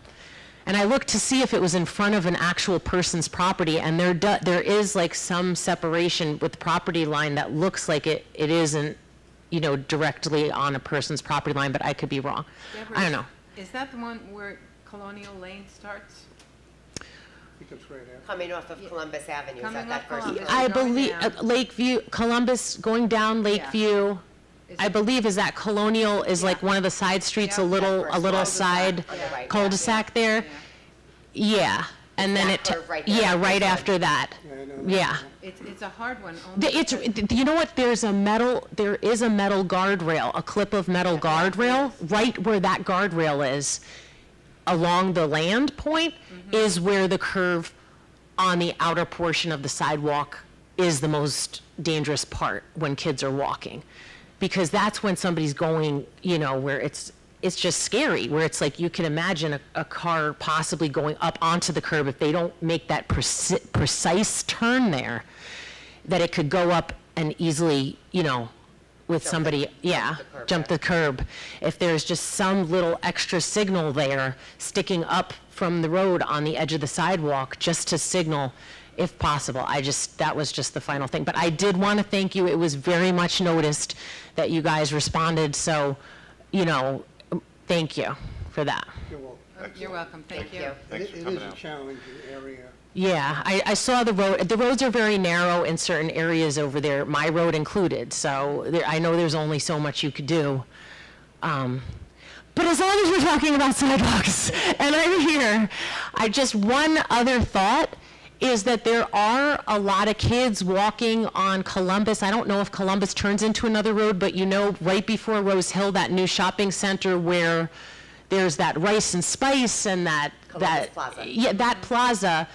And I looked to see if it was in front of an actual person's property, and there is like some separation with the property line that looks like it isn't, directly on a person's property line, but I could be wrong. Deborah, I don't know. Is that the one where Colonial Lane starts? I think it's right after. Coming off of Columbus Avenue, is Coming that off first? Columbus. I Going believe down. Lakeview, Columbus, going down Lakeview. Is I it- believe is that Colonial is like one of the side streets, Yeah, a little cul-de-sac side on the right, cul-de-sac there. Yeah, and then That it, curve right there. yeah, right after that. Yeah. It's a hard one. Only It's, because- you know what, there is a metal guardrail, a clip of metal guardrail, right where that guardrail is, along the land point, is where the curve on the outer portion of the sidewalk is the most dangerous part when kids are walking. Because that's when somebody's going, where it's it's just scary, where it's like you can imagine a car possibly going up onto the curb if they don't make that precise turn there, that it could go up and easily, you know, with somebody, jump the curb. If there's just some little extra signal there sticking up from the road on the edge of the sidewalk, just to signal if possible. That was just the final thing. But I did want to thank you. It was very much noticed that you guys responded, so, you know, thank you for that. You're welcome. You're welcome, thank you. Thanks for It coming is a out. challenging area. Yeah, I saw the road. The roads are very narrow in certain areas over there, my road included, so I know there's only so much you could do. But as long as we're talking about sidewalks, and I'm here, one other thought is that there are a lot of kids walking on Columbus. I don't know if Columbus turns into another road, but you know, right before Rose Hill, that new shopping center where there's that Rice and Spice and Columbus Plaza. Yeah, that plaza.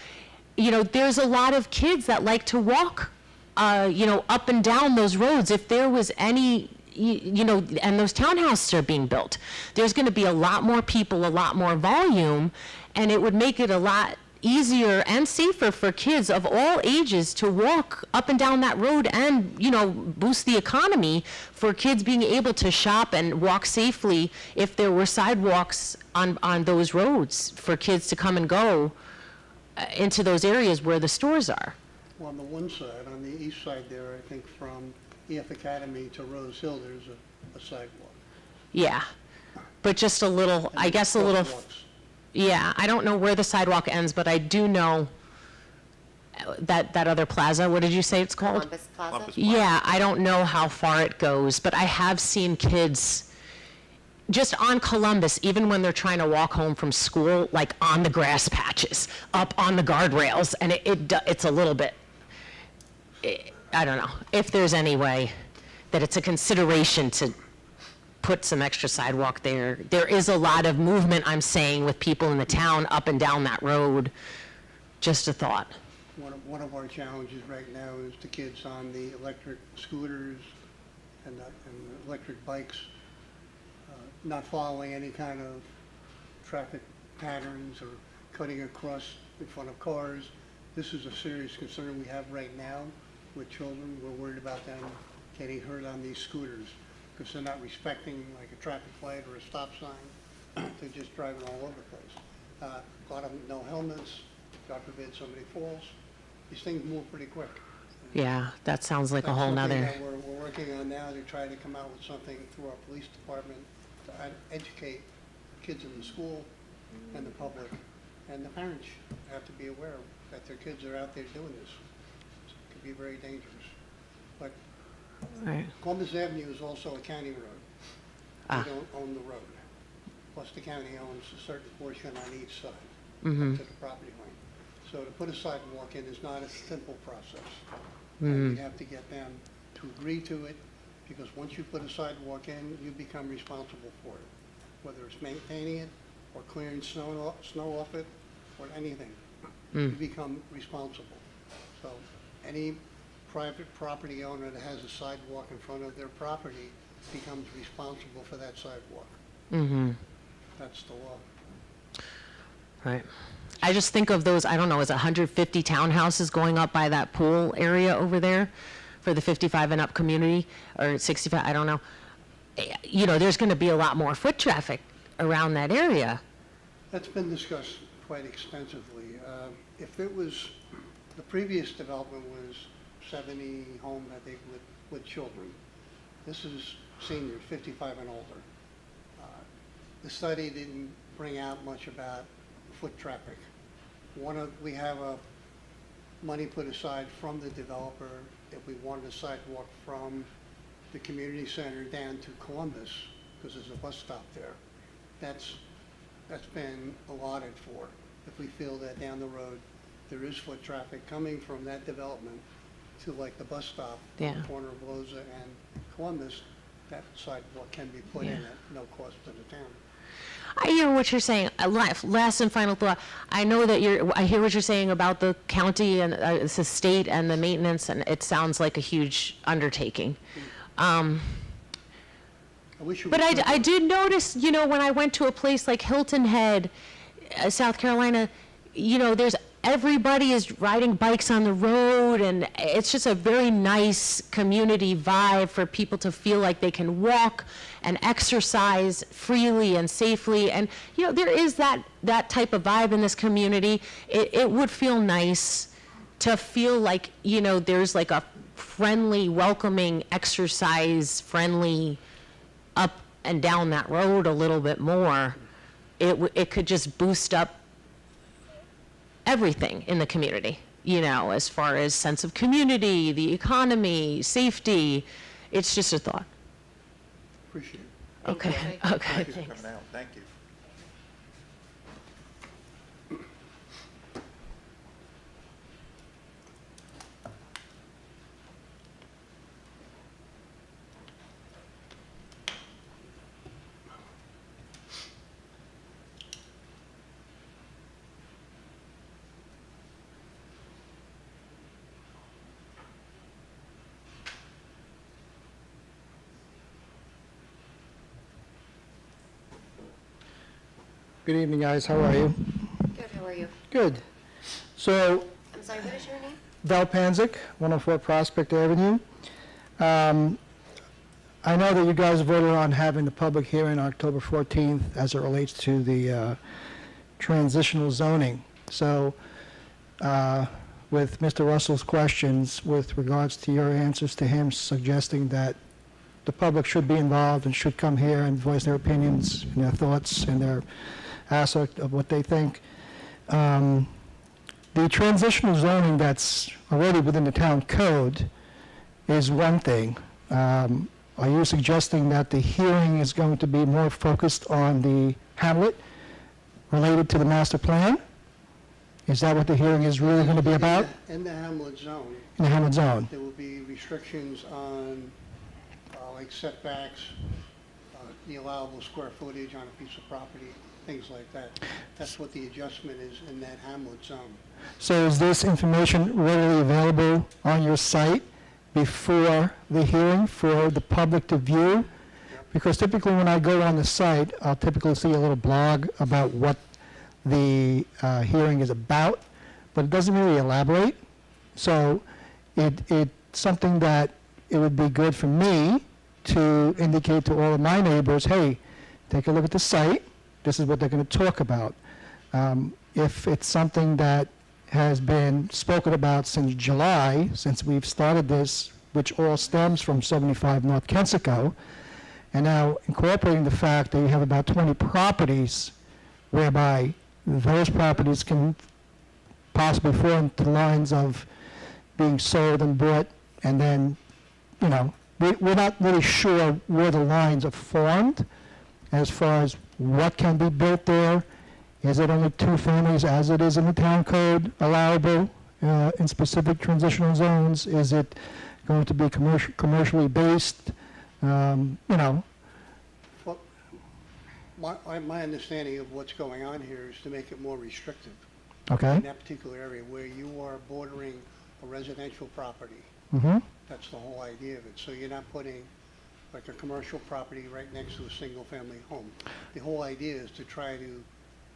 You know, there's a lot of kids that like to walk, you know, up and down those roads. If there was any, you know, and those townhouses are being built, there's going to be a lot more people, a lot more volume, and it would make it a lot easier and safer for kids of all ages to walk up and down that road and, you know, boost the economy for kids being able to shop and walk safely if there were sidewalks on those roads for kids to come and go into those areas where the stores are. Well, on the one side, on the east side there, I think from EF Academy to Rose Hill, there's a sidewalk. Yeah, but just a little, I guess a little, Crosswalks. yeah, I don't know where the sidewalk ends, but I do know that other plaza, what did you say it's called? Columbus Plaza? Columbus Plaza. Yeah, I don't know how far it goes, but I have seen kids just on Columbus, even when they're trying to walk home from school, like on the grass patches, up on the guardrails, and it's a little bit, I don't know, if there's any way that it's a consideration to put some extra sidewalk there. There is a lot of movement, I'm saying, with people in the town up and down that road. Just a thought. One of our challenges right now is the kids on the electric scooters and the electric bikes, not following any kind of traffic patterns or cutting across in front of cars. This is a serious concern we have right now with children. We're worried about them getting hurt on these scooters because they're not respecting like a traffic light or a stop sign. They're just driving all over the place. A lot of them no helmets. God forbid somebody falls. These things move pretty quick. Yeah, that sounds like a whole That's something nother. that we're working on now to try to come out with something through our police department to educate kids in the school and the public, and the parents have to be aware that their kids are out there doing this. It could be very dangerous. But Right. Columbus Avenue is also a county road. Ah. We don't own the road. Plus the county owns a certain portion on each side Mhm. up to the property line. So to put a sidewalk in is not a simple process. Mhm. And we have to get them to agree to it, because once you put a sidewalk in, you become responsible for it. Whether it's maintaining it, or clearing snow off it, or anything. You become responsible. So any private property owner that has a sidewalk in front of their property becomes responsible for that sidewalk. Mm-hmm. That's the law. Right. I just think of those, I don't know, is it 150 townhouses going up by that pool area over there for the 55 and up community, or 65, I don't know. You know, there's going to be a lot more foot traffic around that area. That's been discussed quite extensively. If it was, the previous development was 70 homes, I think, with children. This is seniors, 55 and older. The study didn't bring out much about foot traffic. We have money put aside from the developer if we wanted a sidewalk from the community center down to Columbus, because there's a bus stop there. That's been allotted for. If we feel that down the road there is foot traffic coming from that development to like the bus stop on Yeah. the corner of Loza and Columbus, that sidewalk can be put in Yeah. at no cost to the town. I hear what you're saying. Last and final thought. I know that I hear what you're saying about the county and the state and the maintenance, and it sounds like a huge undertaking. I wish it But was I simpler. did notice, you know, when I went to a place like Hilton Head, South Carolina, you know, everybody is riding bikes on the road, and it's just a very nice community vibe for people to feel like they can walk and exercise freely and safely. And, you know, there is that type of vibe in this community. It would feel nice to feel like, you know, there's like a friendly, welcoming, exercise-friendly up and down that road a little bit more. It could just boost up everything in the community, you know, as far as sense of community, the economy, safety. It's just a thought. Appreciate it. Okay, okay, Thank you for thanks. coming out. Thank you. Good evening, guys. How are you? Good, how are you? Good. So, I'm sorry, what is your name? Val Panzik, 104 Prospect Avenue. I know that you guys voted on having the public hearing October 14th as it relates to the transitional zoning. So, with Mr. Russell's questions with regards to your answers to him suggesting that the public should be involved and should come here and voice their opinions and their thoughts and their aspect of what they think. The transitional zoning that's already within the town code is one thing. Are you suggesting that the hearing is going to be more focused on the hamlet related to the master plan? Is that what the hearing is really going to be about? In the Hamlet zone, In the hamlet zone? there will be restrictions on, like setbacks, the allowable square footage on a piece of property, things like that. That's what the adjustment is in that Hamlet zone. So is this information readily available on your site before the hearing for the public to view? Because typically when I go on the site, I'll typically see a little blog about what the hearing is about, but it doesn't really elaborate. So it's something that it would be good for me to indicate to all of my neighbors, hey, take a look at the site. This is what they're going to talk about. If it's something that has been spoken about since July, since we've started this, which all stems from 75 North Kensico, and now incorporating the fact that you have about 20 properties whereby those properties can possibly fall into the lines of being sold and bought, and then, you know, we're not really sure where the lines are formed as far as what can be built there. Is it only 2 families as it is in the town code allowable in specific transitional zones? Is it going to be commercially based? You know, Well, my understanding of what's going on here is to make it more restrictive okay. in that particular area where you are bordering a residential property. Mm-hmm. That's the whole idea of it. So you're not putting like a commercial property right next to a single-family home. The whole idea is to try to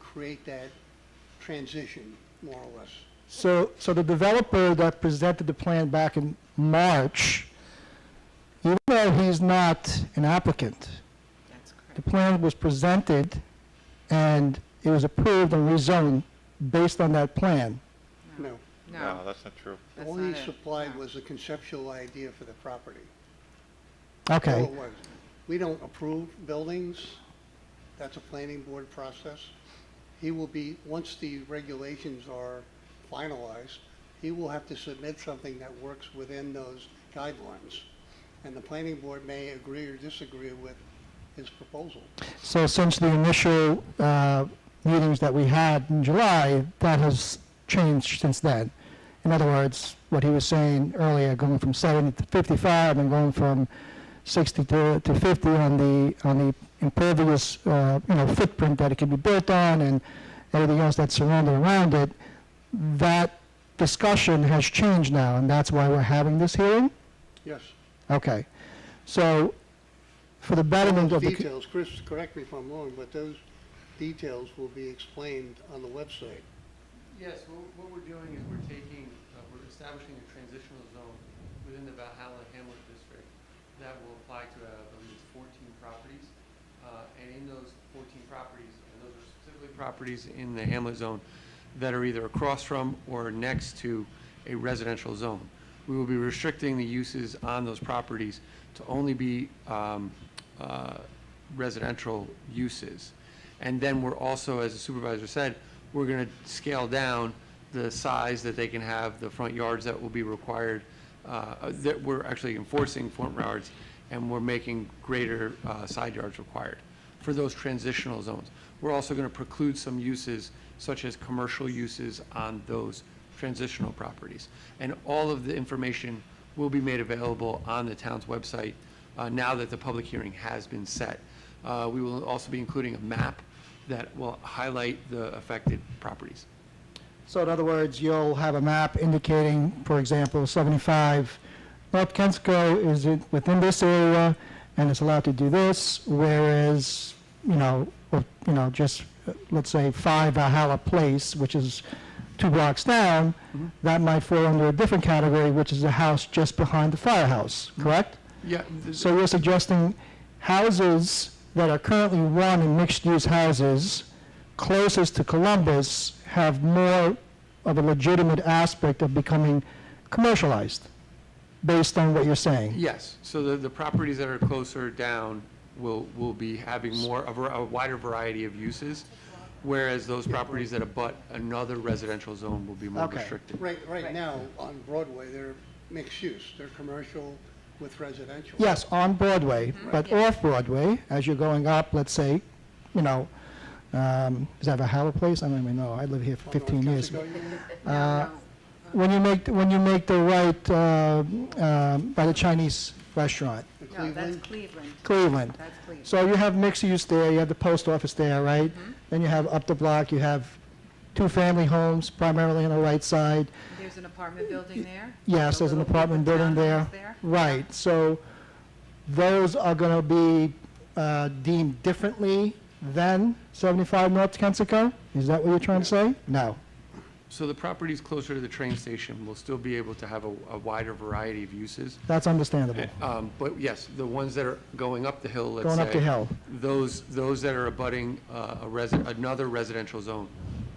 create that transition, more or less. So the developer that presented the plan back in March, even though he's not an applicant, That's correct. the plan was presented and it was approved and rezoned based on that plan. No. No, that's not true. that's All not he it. supplied No. was a conceptual idea for the property. All Okay, it was. We don't approve buildings. That's a planning board process. He will be, once the regulations are finalized, he will have to submit something that works within those guidelines. And the planning board may agree or disagree with his proposal. so since the initial meetings that we had in July, that has changed since then. In other words, what he was saying earlier, going from 70 to 55 and going from 60 to 50 on the impervious footprint that it can be built on and everything else that's surrounded around it, that discussion has changed now, and that's why we're having this hearing? Yes. Okay. So for the betterment Those of the... details, Chris, correct me if I'm wrong, but those details will be explained on the website. Yes, what we're doing is we're establishing a transitional zone within the Valhalla Hamlet District that will apply to, I believe it's 14 properties. And in those 14 properties, and those are specifically properties in the Hamlet Zone that are either across from or next to a residential zone. We will be restricting the uses on those properties to only be residential uses. And then we're also, as the supervisor said, we're going to scale down the size that they can have, the front yards that will be required, that we're actually enforcing front yards, and we're making greater side yards required for those transitional zones. We're also going to preclude some uses, such as commercial uses on those transitional properties. And all of the information will be made available on the town's website now that the public hearing has been set. We will also be including a map that will highlight the affected properties. So in other words, you'll have a map indicating, for example, 75 North Kensico is within this area and it's allowed to do this, whereas, just let's say 5 Valhalla Place, which is 2 blocks down, that might fall under a different category, which is the house just behind the firehouse, correct? Yeah. So you're suggesting houses that are currently run in mixed-use houses closest to Columbus have more of a legitimate aspect of becoming commercialized, based on what you're saying? Yes, so the properties that are closer down will be having more of a wider variety of uses, whereas those properties that abut another residential zone will be more Okay. restricted. Right now, on Broadway, they're mixed use. They're commercial with residential. Yes, on Broadway, but off Broadway, as you're going up, let's say, is that Valhalla Place? I don't even know. I lived here for 15 years. When you make the right by the Chinese restaurant, No, that's Cleveland. Cleveland. That's Cleveland. So you have mixed use there, you have the post office there, right? Then you have up the block, you have 2 family homes primarily on the right side. There's an apartment building there? Yes, there's an apartment building there. Right, so those are going to be deemed differently than 75 North Kensico? Is that what you're trying to say? No. So the properties closer to the train station will still be able to have a wider variety of uses. That's understandable. But yes, the ones that are going up the hill, let's say. Going up the hill. Those that are abutting another residential zone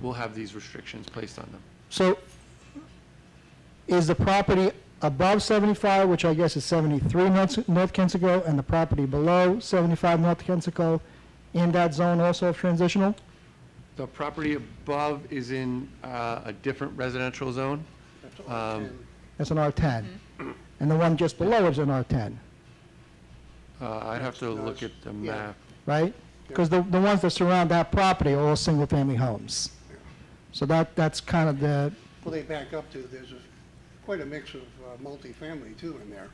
will have these restrictions placed on them. So is the property above 75, which I guess is 73 North Kensico, and the property below 75 North Kensico in that zone also transitional? The property above is in a different residential zone. That's R10. That's an R10. And the one just below is an R10, I'd have to look at the map. right? Because the ones that surround that property are all single-family homes. So that's kind of the, Well, they back up to, there's quite a mix of multifamily too in there,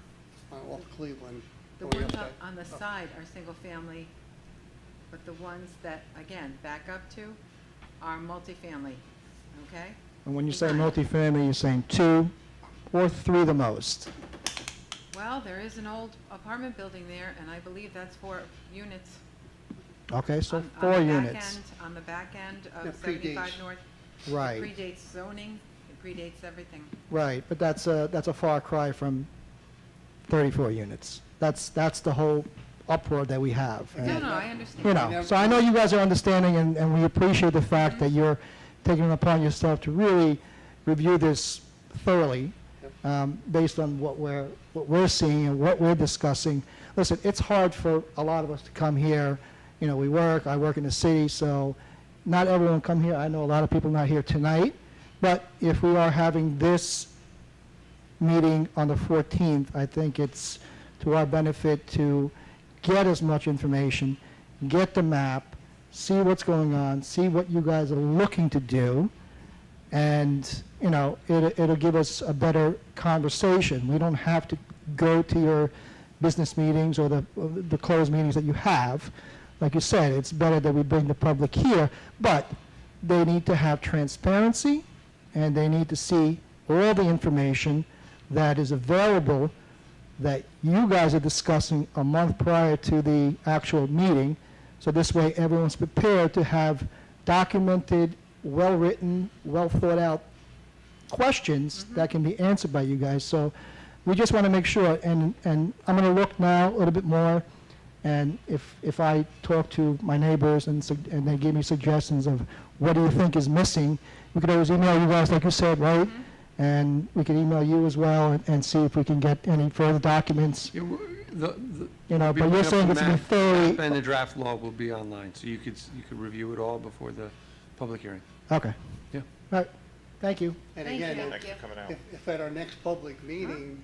off Cleveland. The going ones up up that- on the side are single-family, but the ones that, again, back up to are multifamily, okay? and when you say multifamily, you're saying 2 or 3 the most. Well, there is an old apartment building there, and I believe that's 4 units. Okay, so On 4 the back units. end- On the back end That of 75 predates. North. Right. It predates zoning, it predates everything. Right, but that's a far cry from 34 units. That's the whole uproar that we have. No, And, no, I understand. so I know you guys are understanding, and we appreciate the fact that you're taking it upon yourself to really review this thoroughly, based on what we're seeing and what we're discussing. Listen, it's hard for a lot of us to come here. I work in the city, so not everyone come here. I know a lot of people not here tonight, but if we are having this meeting on the 14th, I think it's to our benefit to get as much information, get the map, see what's going on, see what you guys are looking to do, and, it'll give us a better conversation. We don't have to go to your business meetings or the closed meetings that you have. Like you said, it's better that we bring the public here, but they need to have transparency, and they need to see all the information that is available that you guys are discussing a month prior to the actual meeting. So this way, everyone's prepared to have documented, well-written, well-thought-out questions that can be answered by you guys. So we just want to make sure, and I'm going to look now a little bit more, and if I talk to my neighbors and they give me suggestions of what do you think is missing, we could always email you guys, like you said, right? And we can email you as well and see if we can get any further documents. Yeah, You know, but you're saying it's going to be thoroughly, And the draft law will be online, so you could review it all before the public hearing. okay. Yeah. All right, thank you. And Thank again, you. Thanks for coming out. if at our next public meeting,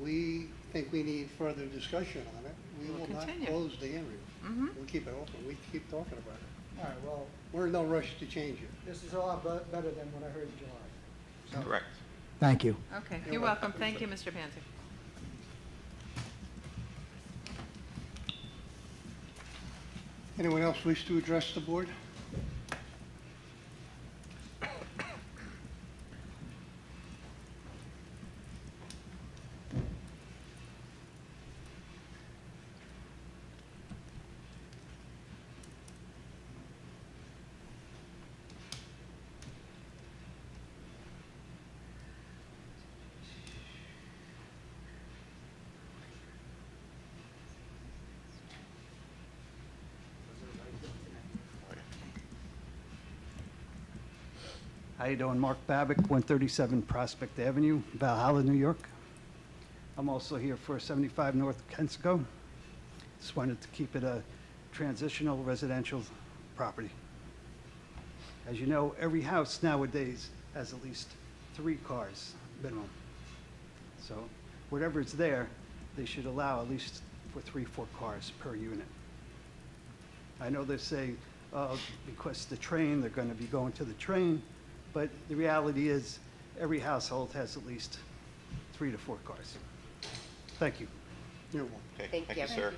we think we need further discussion on it, we We'll will not continue. close the hearing. Mhm. We'll keep it open, we keep talking about it. All right, well, We're in no rush to change it. this is a lot better than what I heard in July. Correct. Thank you. Okay, You're you're welcome. welcome. Thank you, Mr. Panzer. Anyone else wish to address the board? How you doing? Mark Babick, 137 Prospect Avenue, Valhalla, New York. I'm also here for 75 North Kensico. Just wanted to keep it a transitional residential property. As you know, every house nowadays has at least 3 cars minimum. So whatever's there, they should allow at least for 3-4 cars per unit. I know they say, because the train, they're going to be going to the train, but the reality is every household has at least 3 to 4 cars. Thank you. You're welcome. Okay, thank you, sir.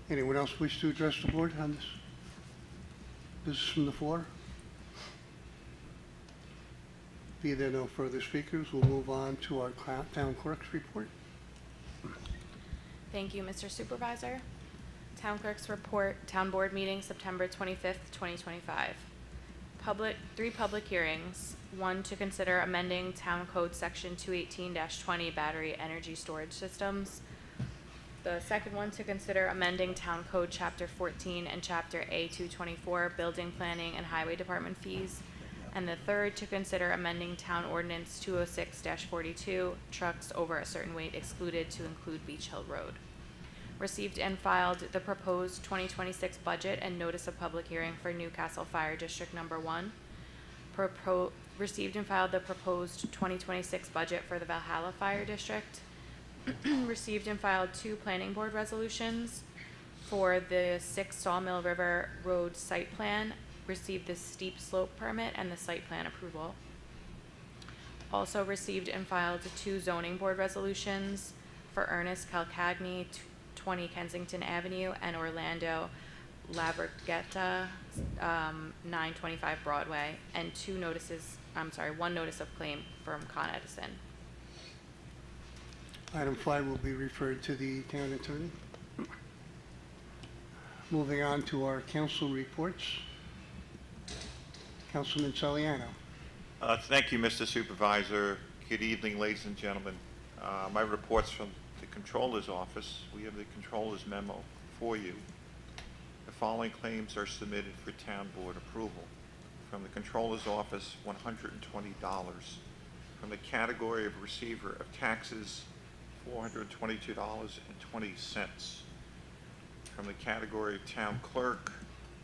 Anyone else wish to address the board on this? This is from the floor. Be there no further speakers, we'll move on to our town clerk's report. Thank you, Mr. Supervisor. Town Clerk's Report, Town Board Meeting, September 25th, 2025. 3 public hearings. 1 to consider amending Town Code Section 218-20 Battery Energy Storage Systems. The second one to consider amending Town Code Chapter 14 and Chapter A224 Building Planning and Highway Department Fees. And the third to consider amending Town Ordinance 206-42 Trucks over a certain weight excluded to include Beach Hill Road. Received and filed the proposed 2026 budget and notice of public hearing for Newcastle Fire District Number 1. Received and filed the proposed 2026 budget for the Valhalla Fire District. Received and filed 2 planning board resolutions for the 6 Sawmill River Road site plan. Received the steep slope permit and the site plan approval. Also received and filed 2 zoning board resolutions for Ernest Calcagni, 20 Kensington Avenue, and Orlando Labragetta, 925 Broadway, and 1 notice of claim from Con Edison. Item 5 will be referred to the town attorney. Moving on to our council reports. Councilman Saliano. Thank you, Mr. Supervisor. Good evening, ladies and gentlemen. My report's from the Controller's Office. We have the Controller's memo for you. The following claims are submitted for town board approval. From the Controller's Office, $120. From the category of receiver of taxes, $422.20. From the category of town clerk,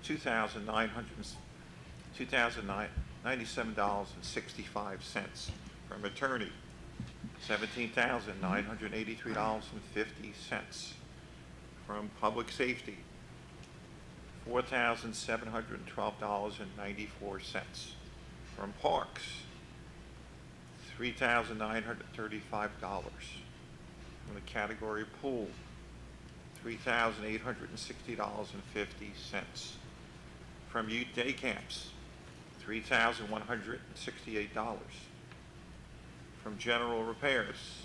$2,097.65. From attorney, $17,983.50. From public safety, $4,712.94. From parks, $3,935. From the category pool, $3,860.50. From youth day camps, $3,168. From general repairs,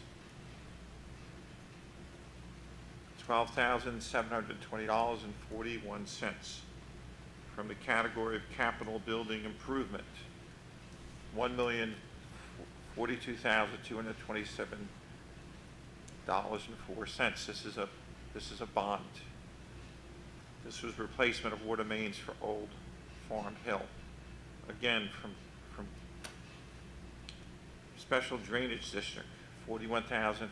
$12,720.41. From the category of capital building improvement, $1,042,227.04. This is a bond. This was replacement of water mains for Old Farm Hill. Again, from Special Drainage District, $41,428.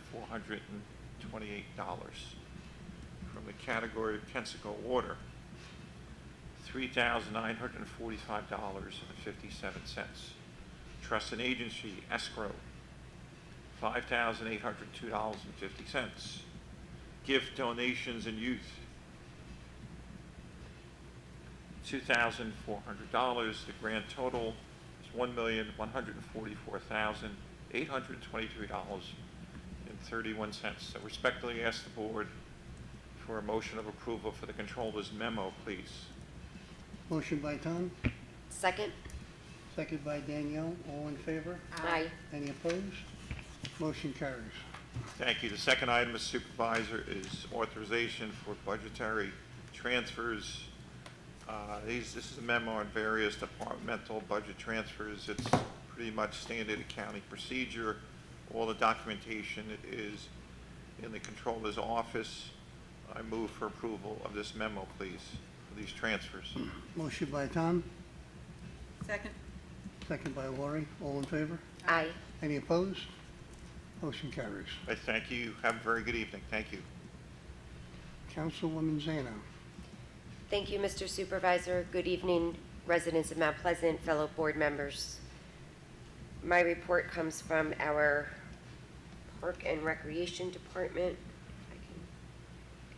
From the category of Kensico Water, $3,945.57. Trust and Agency Escrow, $5,802.50. Gift donations and youth, $2,400. The grand total is $1,144,823.31. So respectfully ask the board for a motion of approval for the controller's memo, please. Motion by Tom, Second? second by Danielle. All in favor? Aye. Any opposed? Motion carries. Thank you. The second item, Mr. Supervisor, is authorization for budgetary transfers. This is a memo on various departmental budget transfers. It's pretty much standard accounting procedure. All the documentation is in the controller's office. I move for approval of this memo, please, for these transfers. Motion by Tom, Second. second by Lori. All in favor? Aye. Any opposed? Motion carries. I thank you. Have a very good evening. Thank you. Councilwoman Zano. Thank you, Mr. Supervisor. Good evening, residents of Mount Pleasant, fellow board members. My report comes from our Park and Recreation Department. If I can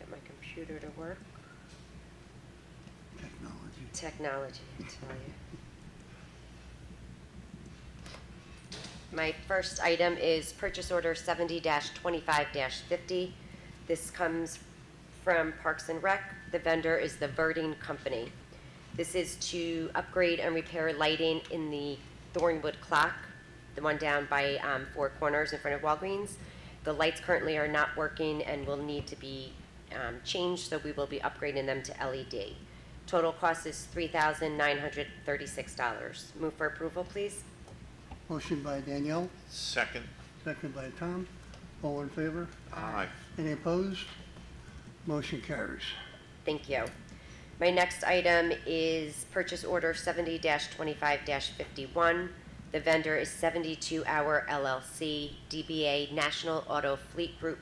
get my computer to work. Technology, I tell you. My first item is purchase order 70-25-50. This comes from Parks and Rec. The vendor is the Verding Company. This is to upgrade and repair lighting in the Thornwood clock, the one down by Four Corners in front of Walgreens. The lights currently are not working and will need to be changed, so we will be upgrading them to LED. Total cost is $3,936. Move for approval, please. Motion by Danielle, Second. second by Tom. All in favor? Aye. Any opposed? Motion carries. Thank you. My next item is purchase order 70-25-51. The vendor is 72 Hour LLC, DBA National Auto Fleet Group.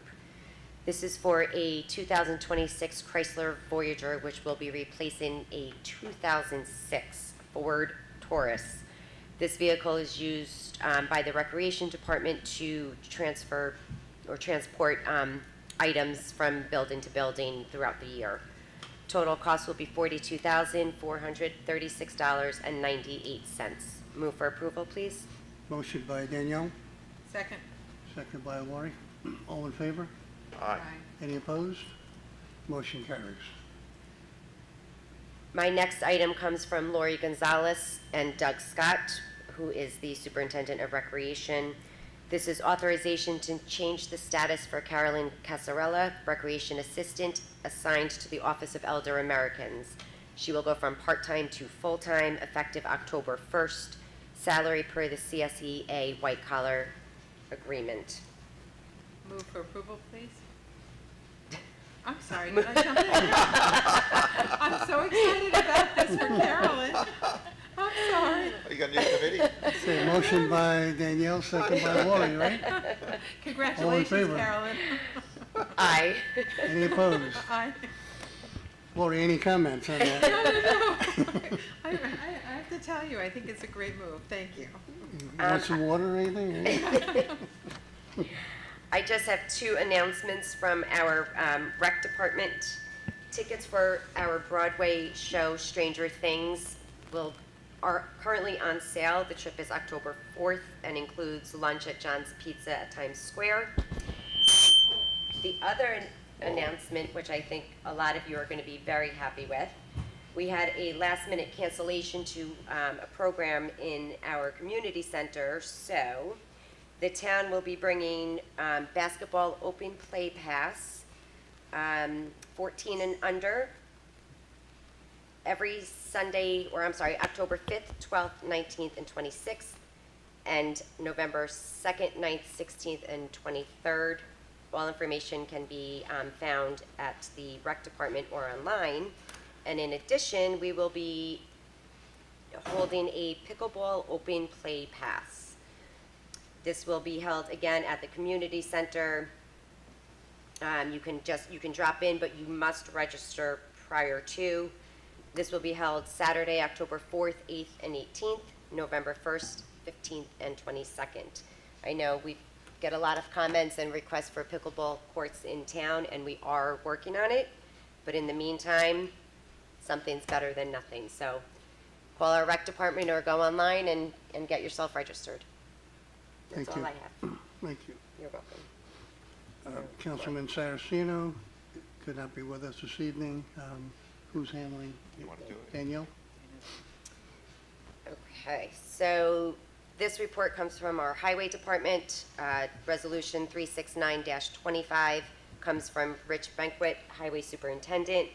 This is for a 2026 Chrysler Voyager, which will be replacing a 2006 Ford Taurus. This vehicle is used by the Recreation Department to transfer or transport items from building to building throughout the year. Total cost will be $42,436.98. Move for approval, please. Motion by Danielle, Second. second by Lori. All in favor? Aye. Any opposed? Motion carries. My next item comes from Lori Gonzalez and Doug Scott, who is the Superintendent of Recreation. This is authorization to change the status for Carolyn Casarella, Recreation Assistant, assigned to the Office of Elder Americans. She will go from part-time to full-time effective October 1st, salary per the CSEA white-collar agreement. Move for approval, please. I'm sorry, did I jump in? I'm so excited about this for Carolyn. I'm sorry. You got a new committee? Okay, motion by Danielle, second by Lori, right? Congratulations, favor? Carolyn. Aye. Any opposed? Aye. Lori, any comments on that? No. I have to tell you, I think it's a great move. Thank you. Want some water or anything? I just have two announcements from our rec department. Tickets for our Broadway show, Stranger Things, are currently on sale. The trip is October 4th and includes lunch at John's Pizza at Times Square. The other announcement, which I think a lot of you are going to be very happy with, We had a last-minute cancellation to a program in our community center, so the town will be bringing basketball open play pass, 14 and under, every Sunday, or I'm sorry, October 5th, 12th, 19th, and 26th, and November 2nd, 9th, 16th, and 23rd. All information can be found at the rec department or online. And in addition, we will be holding a pickleball open play pass. This will be held again at the community center. You can drop in, but you must register prior to. This will be held Saturday, October 4th, 8th, and 18th, November 1st, 15th, and 22nd. I know we get a lot of comments and requests for pickleball courts in town, and we are working on it. But in the meantime, something's better than nothing. So call our rec department or go online and get yourself registered. That's Thank all you. I have. Thank you. You're welcome. Councilman Saraceno could not be with us this evening. Who's handling? You want to do it? Danielle? Okay, so this report comes from our Highway Department. Resolution 369-25 comes from Rich Banquet, Highway Superintendent.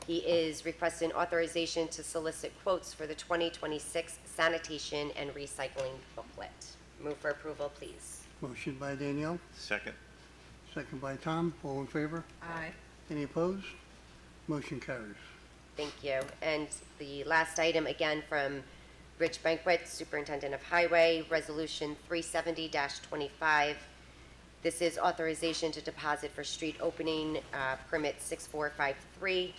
He is requesting authorization to solicit quotes for the 2026 sanitation and recycling booklet. Move for approval, please. Motion by Danielle, Second. second by Tom. All in favor? Aye. Any opposed? Motion carries. Thank you. And the last item, again, from Rich Banquet, Superintendent of Highway, Resolution 370-25. This is authorization to deposit for street opening, permit 6453.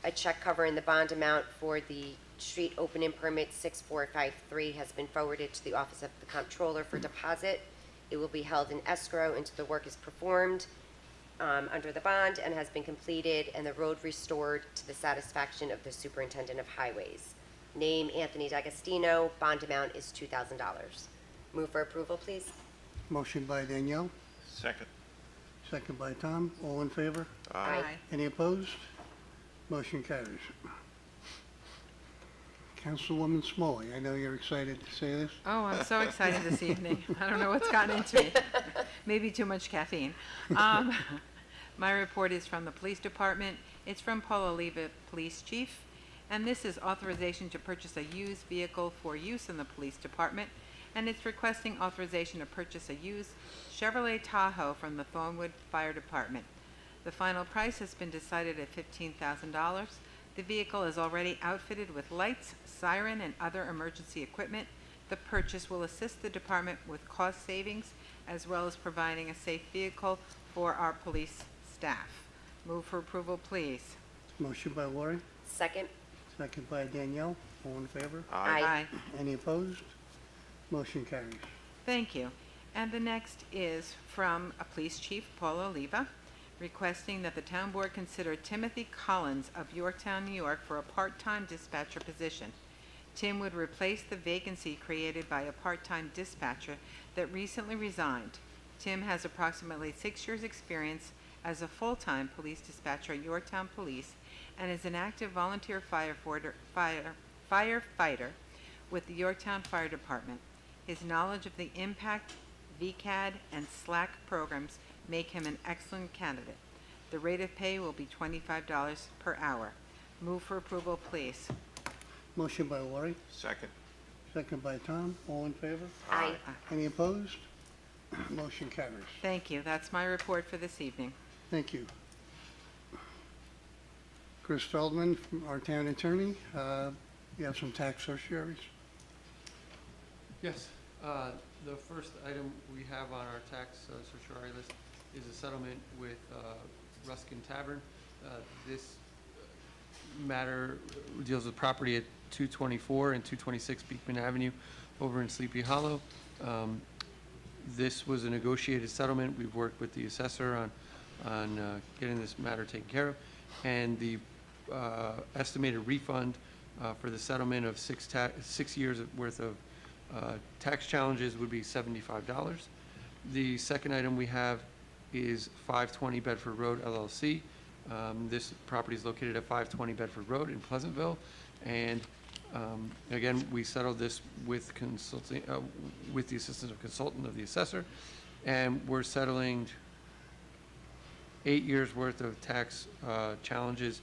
A check covering the bond amount for the street opening permit 6453 has been forwarded to the Office of the Comptroller for deposit. It will be held in escrow until the work is performed under the bond and has been completed, and the road restored to the satisfaction of the Superintendent of Highways. Name, Anthony D'Agostino. Bond amount is $2,000. Move for approval, please. Motion by Danielle, Second. second by Tom. All in favor? Aye. Any opposed? Motion carries. Councilwoman Smalley, I know you're excited to say this. Oh, I'm so excited this evening. I don't know what's gotten into me. Maybe too much caffeine. My report is from the Police Department. It's from Paul Oliva, Police Chief. And this is authorization to purchase a used vehicle for use in the Police Department. And it's requesting authorization to purchase a used Chevrolet Tahoe from the Thornwood Fire Department. The final price has been decided at $15,000. The vehicle is already outfitted with lights, siren, and other emergency equipment. The purchase will assist the department with cost savings as well as providing a safe vehicle for our police staff. Move for approval, please. Motion by Lori, Second. second by Danielle. All in favor? Aye. Any opposed? Motion carries. Thank you. And the next is from a Police Chief, Paul Oliva, requesting that the town board consider Timothy Collins of Yorktown, New York for a part-time dispatcher position. Tim would replace the vacancy created by a part-time dispatcher that recently resigned. Tim has approximately 6 years' experience as a full-time police dispatcher at Yorktown Police and is an active volunteer firefighter with the Yorktown Fire Department. His knowledge of the Impact, VCAD, and SLAC programs make him an excellent candidate. The rate of pay will be $25 per hour. Move for approval, please. Motion by Lori, Second. second by Tom. All in favor? Aye. Any opposed? Motion carries. Thank you. That's my report for this evening. Thank you. Chris Feldman, from our town attorney. You have some tax certiorieries? Yes. The first item we have on our tax certiorari list is a settlement with Ruskin Tavern. This matter deals with property at 224 and 226 Beekman Avenue over in Sleepy Hollow. This was a negotiated settlement. We've worked with the assessor on getting this matter taken care of, and the estimated refund for the settlement of 6 years worth of tax challenges would be $75. The second item we have is 520 Bedford Road LLC. This property is located at 520 Bedford Road in Pleasantville. And again, we settled this with consulting, with the assistance of consultant of the assessor. And we're settling 8 years' worth of tax challenges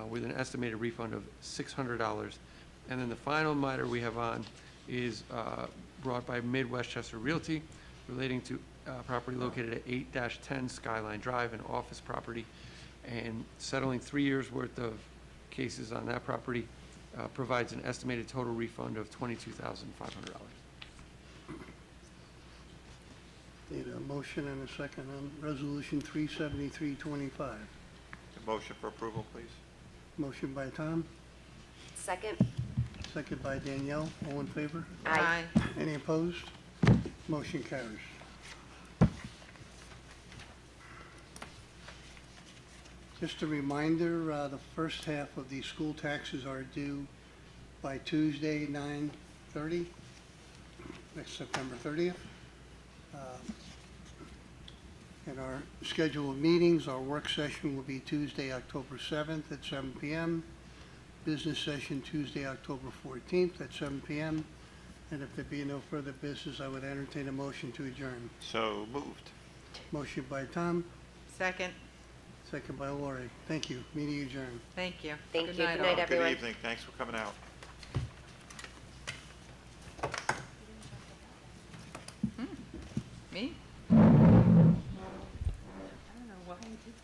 with an estimated refund of $600. And then the final matter we have on is brought by Mid-Westchester Realty relating to property located at 8-10 Skyline Drive, an office property, and settling 3 years' worth of cases on that property provides an estimated total refund of $22,500. Need a motion and a second on Resolution 37325. A motion for approval, please. Motion by Tom, Second? second by Danielle. All in favor? Aye. Any opposed? Motion carries. Just a reminder, the first half of the school taxes are due by Tuesday, 9/30, next September 30th. And our schedule of meetings, our work session will be Tuesday, October 7th at 7 p.m. Business session Tuesday, October 14th at 7 p.m. And if there be no further business, I would entertain a motion to adjourn. So moved. Motion by Tom, Second. second by Lori. Thank you. Meeting adjourned. Thank you. Thank Good you. night Good night, all. everyone. Good evening. Thanks for coming out. Me? I don't know why I did.